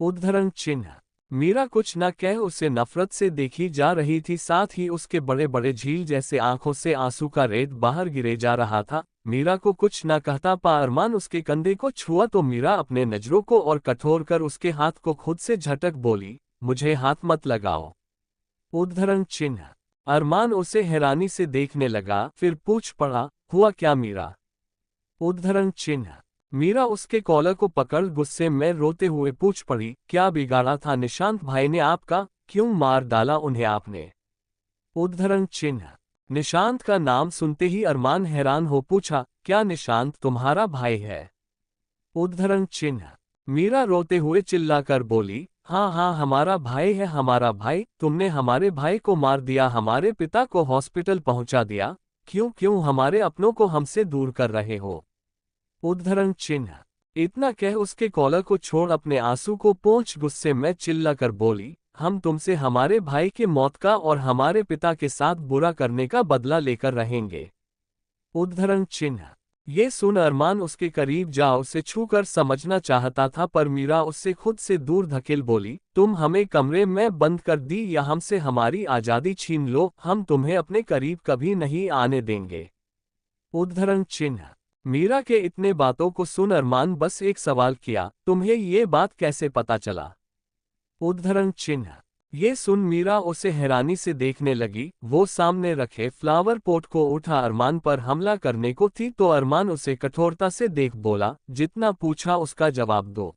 उद्धरण चिन्ह। मीरा कुछ न कह उसे नफरत से देखी जा रही थी, साथ ही उसके बड़े बड़े झील जैसे आंखों से आंसू का रेत बाहर गिरे जा रहा था। मीरा को कुछ न कहता पा अरमान उसके कंधे को छुआ तो मीरा अपने नजरों को और कठोर कर उसके हाथ को खुद से झटक बोली, मुझे हाथ मत लगाओ। उद्धरण चिन्ह। अरमान उसे हैरानी से देखने लगा, फिर पूछ पड़ा, हुआ क्या मीरा? उद्धरण चिन्ह। मीरा उसके कॉलर को पकड़ गुस्से में रोते हुए पूछ पड़ी, क्या बिगाड़ा था निशांत भाई ने आपका? क्यों मार डाला उन्हें आपने? उद्धरण चिन्ह। निशांत का नाम सुनते ही अरमान हैरान हो पूछा, क्या निशांत तुम्हारा भाई है? उद्धरण चिन्ह। मीरा रोते हुए चिल्लाकर बोली, हाँ हाँ हमारा भाई है, हमारा भाई। तुमने हमारे भाई को मार दिया, हमारे पिता को हॉस्पिटल पहुंचा दिया। क्यों क्यों हमारे अपनों को हमसे दूर कर रहे हो? उद्धरण चिन्ह। इतना कह उसके कॉलर को छोड़ अपने आंसू को पोंछ गुस्से में चिल्लाकर बोली, हम तुमसे हमारे भाई के मौत का और हमारे पिता के साथ बुरा करने का बदला लेकर रहेंगे। उद्धरण चिन्ह। ये सुन अरमान उसके करीब जा उसे छूकर समझना चाहता था, पर मीरा उससे खुद से दूर धकेल बोली, तुम हमें कमरे में बंद कर दी या हमसे हमारी आजादी छीन लो, हम तुम्हें अपने करीब कभी नहीं आने देंगे। उद्धरण चिन्ह। मीरा के इतने बातों को सुन अरमान बस एक सवाल किया, तुम्हें ये बात कैसे पता चला? उद्धरण चिन्ह। ये सुन मीरा उसे हैरानी से देखने लगी। वो सामने रखे फ्लावर पॉट को उठा अरमान पर हमला करने को थी तो अरमान उसे कठोरता से देख बोला, जितना पूछा उसका जवाब दो।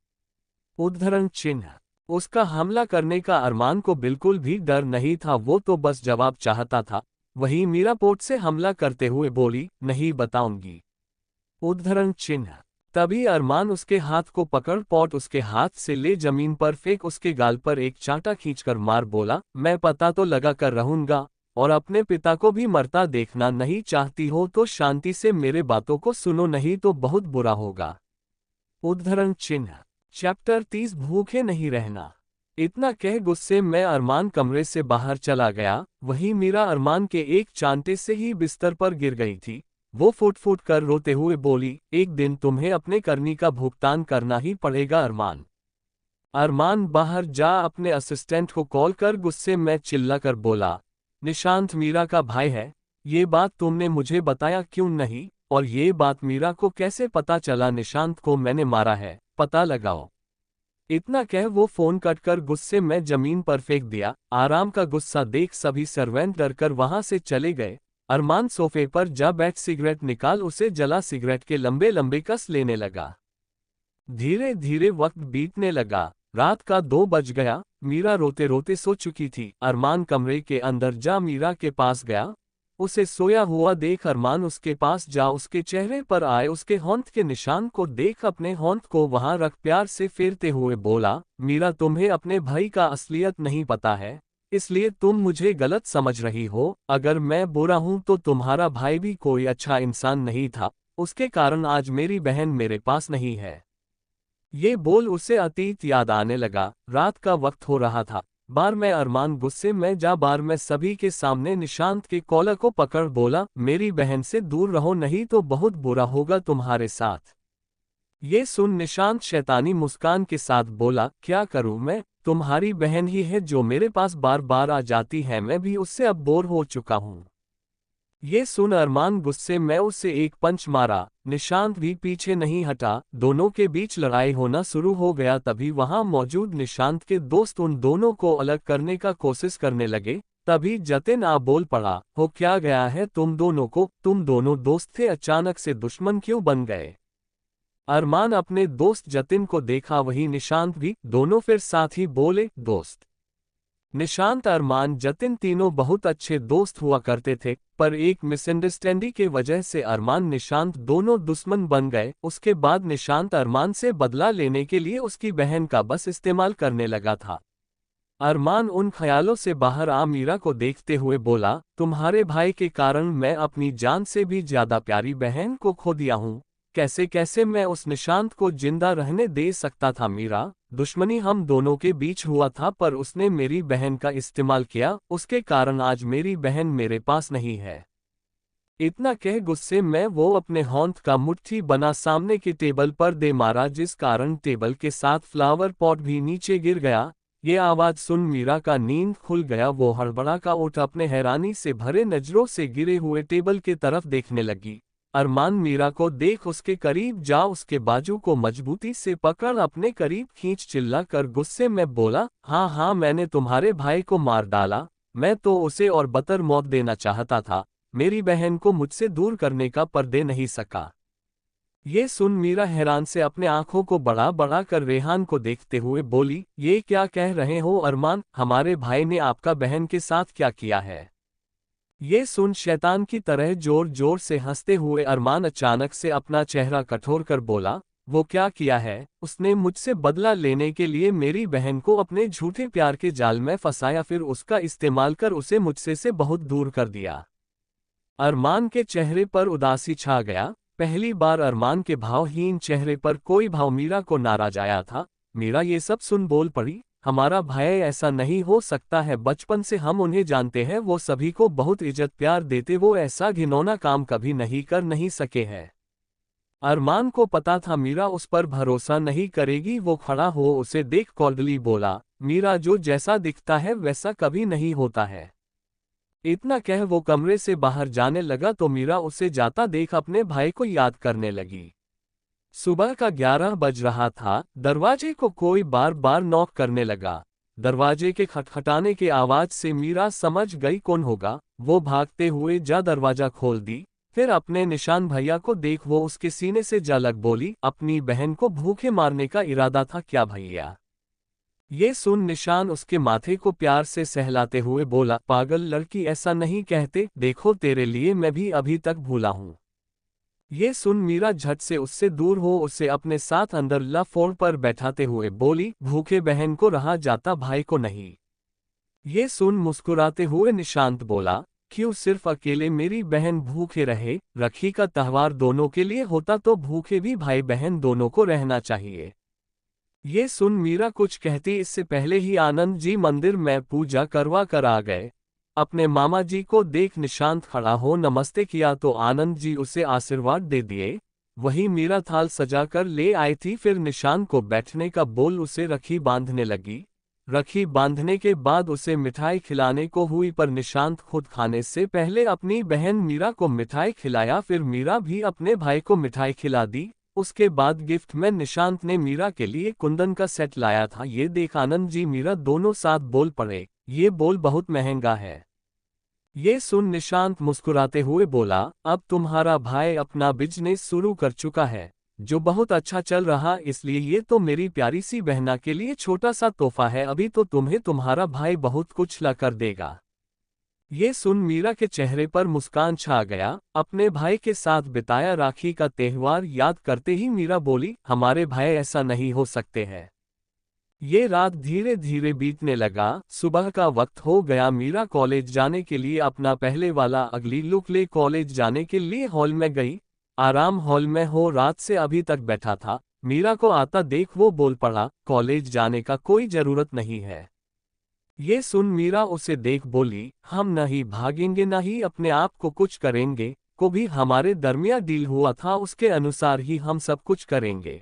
उद्धरण चिन्ह। उसका हमला करने का अरमान को बिल्कुल भी डर नहीं था, वो तो बस जवाब चाहता था। वहीं मीरा पॉट से हमला करते हुए बोली, नहीं बताऊंगी। उद्धरण चिन्ह। तभी अरमान उसके हाथ को पकड़ पॉट उसके हाथ से ले जमीन पर फेंक उसके गाल पर एक चांटा खींचकर मार बोला, मैं पता तो लगा कर रहूंगा, और अपने पिता को भी मरता देखना नहीं चाहती हो तो शांति से मेरे बातों को सुनो, नहीं तो बहुत बुरा होगा। उद्धरण चिन्ह। चैप्टर 30 भूखे नहीं रहना। इतना कह गुस्से में अरमान कमरे से बाहर चला गया। वहीं मीरा अरमान के एक चांटे से ही बिस्तर पर गिर गई थी। वो फुट फुट कर रोते हुए बोली, एक दिन तुम्हें अपने करनी का भुगतान करना ही पड़ेगा अरमान। अरमान बाहर जा अपने असिस्टेंट को कॉल कर गुस्से में चिल्लाकर बोला, निशांत मीरा का भाई है, ये बात तुमने मुझे बताया क्यों नहीं? और ये बात मीरा को कैसे पता चला? निशांत को मैंने मारा है, पता लगाओ। इतना कह वो फोन कट कर गुस्से में जमीन पर फेंक दिया। आराम का गुस्सा देख सभी सर्वेंट डरकर वहां से चले गए। अरमान सोफे पर जा बैठ सिगरेट निकाल उसे जला सिगरेट के लंबे लंबे कस लेने लगा। धीरे धीरे वक्त बीतने लगा। रात का 2 बज गया। मीरा रोते रोते सो चुकी थी। अरमान कमरे के अंदर जा मीरा के पास गया। उसे सोया हुआ देख अरमान उसके पास जा उसके चेहरे पर आए उसके होंठ के निशान को देख अपने होंठ को वहां रख प्यार से फेरते हुए बोला, मीरा तुम्हें अपने भाई का असलियत नहीं पता है, इसलिए तुम मुझे गलत समझ रही हो। अगर मैं बुरा हूं तो तुम्हारा भाई भी कोई अच्छा इंसान नहीं था, उसके कारण आज मेरी बहन मेरे पास नहीं है। ये बोल उसे अतीत याद आने लगा। रात का वक्त हो रहा था। बार में अरमान गुस्से में जा बार में सभी के सामने निशांत के कॉलर को पकड़ बोला, मेरी बहन से दूर रहो नहीं तो बहुत बुरा होगा तुम्हारे साथ। ये सुन निशांत शैतानी मुस्कान के साथ बोला, क्या करूं मैं? तुम्हारी बहन ही है जो मेरे पास बार बार आ जाती है, मैं भी उससे अब बोर हो चुका हूं। ये सुन अरमान गुस्से में उसे एक पंच मारा। निशांत भी पीछे नहीं हटा। दोनों के बीच लड़ाई होना शुरू हो गया। तभी वहां मौजूद निशांत के दोस्त उन दोनों को अलग करने का कोशिश करने लगे। तभी जतिन आ बोल पड़ा, हो क्या गया है तुम दोनों को? तुम दोनों दोस्त थे, अचानक से दुश्मन क्यों बन गए? अरमान अपने दोस्त जतिन को देखा, वही निशांत भी। दोनों फिर साथ ही बोले, दोस्त। निशांत, अरमान, जतिन तीनों बहुत अच्छे दोस्त हुआ करते थे, पर एक मिसअंडरस्टैंडिंग के वजह से अरमान निशांत दोनों दुश्मन बन गए। उसके बाद निशांत अरमान से बदला लेने के लिए उसकी बहन का बस इस्तेमाल करने लगा था। अरमान उन ख्यालों से बाहर आ मीरा को देखते हुए बोला, तुम्हारे भाई के कारण मैं अपनी जान से भी ज्यादा प्यारी बहन को खो दिया हूँ। कैसे कैसे मैं उस निशांत को जिंदा रहने दे सकता था मीरा? दुश्मनी हम दोनों के बीच हुआ था, पर उसने मेरी बहन का इस्तेमाल किया। उसके कारण आज मेरी बहन मेरे पास नहीं है। इतना कह गुस्से में वो अपने होंठ का मुट्ठी बना सामने के टेबल पर दे मारा, जिस कारण टेबल के साथ फ्लावर पॉट भी नीचे गिर गया। ये आवाज सुन मीरा का नींद खुल गया। वो हड़बड़ा का उठ अपने हैरानी से भरे नजरों से गिरे हुए टेबल की तरफ देखने लगी। अरमान मीरा को देख उसके करीब जा उसके बाजू को मजबूती से पकड़ अपने करीब खींच चिल्ला कर गुस्से में बोला, हाँ हाँ, मैंने तुम्हारे भाई को मार डाला। मैं तो उसे और बदतर मौत देना चाहता था। मेरी बहन को मुझसे दूर करने का पर दे नहीं सका। ये सुन मीरा हैरान से अपने आंखों को बड़ा बड़ा कर रेहान को देखते हुए बोली, ये क्या कह रहे हो अरमान? हमारे भाई ने आपका बहन के साथ क्या किया है? ये सुन शैतान की तरह जोर जोर से हंसते हुए अरमान अचानक से अपना चेहरा कठोर कर बोला, वो क्या किया है? उसने मुझसे बदला लेने के लिए मेरी बहन को अपने झूठे प्यार के जाल में फंसाया, फिर उसका इस्तेमाल कर उसे मुझसे से बहुत दूर कर दिया। अरमान के चेहरे पर उदासी छा गया। पहली बार अरमान के भावहीन चेहरे पर कोई भाव मीरा को नाराज आया था। मीरा ये सब सुन बोल पड़ी, हमारा भाई ऐसा नहीं हो सकता है। बचपन से हम उन्हें जानते हैं, वो सभी को बहुत इज्जत प्यार देते, वो ऐसा घिनौना काम कभी नहीं सके हैं। अरमान को पता था मीरा उस पर भरोसा नहीं करेगी। वो खड़ा हो उसे देख कॉल्डली बोला, मीरा, जो जैसा दिखता है वैसा कभी नहीं होता है। इतना कह वो कमरे से बाहर जाने लगा तो मीरा उसे जाता देख अपने भाई को याद करने लगी। सुबह का 11 बज रहा था। दरवाजे को कोई बार बार नॉक करने लगा। दरवाजे के खटखटाने के आवाज से मीरा समझ गई कौन होगा। वो भागते हुए जा दरवाजा खोल दी। फिर अपने निशान भैया को देख वो उसके सीने से जा लग बोली, अपनी बहन को भूखे मारने का इरादा था क्या भैया? ये सुन निशान उसके माथे को प्यार से सहलाते हुए बोला, पागल लड़की, ऐसा नहीं कहते। देखो तेरे लिए मैं भी अभी तक भूला हूं। ये सुन मीरा झट से उससे दूर हो उसे अपने साथ अंदर ला फोन पर बैठाते हुए बोली, भूखे बहन को रहा जाता, भाई को नहीं। ये सुन मुस्कुराते हुए निशांत बोला, क्यों सिर्फ अकेले मेरी बहन भूखे रहे? रखी का त्योहार दोनों के लिए होता तो भूखे भी भाई बहन दोनों को रहना चाहिए। ये सुन मीरा कुछ कहती इससे पहले ही आनंद जी मंदिर में पूजा करवा कर आ गए। अपने मामा जी को देख निशांत खड़ा हो नमस्ते किया तो आनंद जी उसे आशीर्वाद दे दिए। वही मीरा थाल सजा कर ले आई थी। फिर निशांत को बैठने का बोल उसे रखी बांधने लगी। रखी बांधने के बाद उसे मिठाई खिलाने को हुई, पर निशांत खुद खाने से पहले अपनी बहन मीरा को मिठाई खिलाया। फिर मीरा भी अपने भाई को मिठाई खिला दी। उसके बाद गिफ्ट में निशांत ने मीरा के लिए कुंदन का सेट लाया था। ये देख आनंद जी मीरा दोनों साथ बोल पड़े, ये बोल बहुत महंगा है। ये सुन निशांत मुस्कुराते हुए बोला, अब तुम्हारा भाई अपना बिजनेस शुरू कर चुका है जो बहुत अच्छा चल रहा, इसलिए ये तो मेरी प्यारी सी बहना के लिए छोटा सा तोहफा है। अभी तो तुम्हें तुम्हारा भाई बहुत कुछ ला कर देगा। ये सुन मीरा के चेहरे पर मुस्कान छा गया। अपने भाई के साथ बिताया राखी का त्योहार याद करते ही मीरा बोली, हमारे भाई ऐसा नहीं हो सकते हैं। ये रात धीरे धीरे बीतने लगा। सुबह का वक्त हो गया। मीरा कॉलेज जाने के लिए अपना पहले वाला अगली लुक ले कॉलेज जाने के लिए हॉल में गई। आराम हॉल में हो रात से अभी तक बैठा था। मीरा को आता देख वो बोल पड़ा, कॉलेज जाने का कोई जरूरत नहीं है। ये सुन मीरा उसे देख बोली, हम नहीं भागेंगे न ही अपने आप को कुछ करेंगे। को भी हमारे दरमिया डील हुआ था, उसके अनुसार ही हम सब कुछ करेंगे।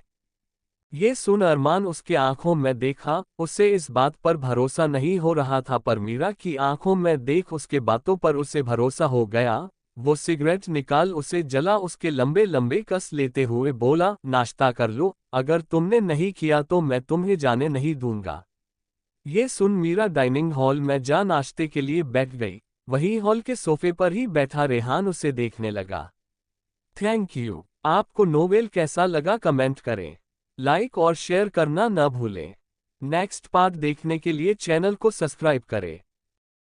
ये सुन अरमान उसके आंखों में देखा। उसे इस बात पर भरोसा नहीं हो रहा था, पर मीरा की आंखों में देख उसके बातों पर उसे भरोसा हो गया। वो सिगरेट निकाल उसे जला, उसके लंबे लंबे कस लेते हुए बोला, नाश्ता कर लो, अगर तुमने नहीं किया तो मैं तुम्हें जाने नहीं दूंगा। ये सुन मीरा डाइनिंग हॉल में जा नाश्ते के लिए बैठ गई। वहीं हॉल के सोफे पर ही बैठा रेहान उसे देखने लगा। Thank you. आपको नोवेल कैसा लगा कमेंट करें। लाइक और शेयर करना न भूलें। नेक्स्ट पार्ट देखने के लिए चैनल को सब्सक्राइब करें।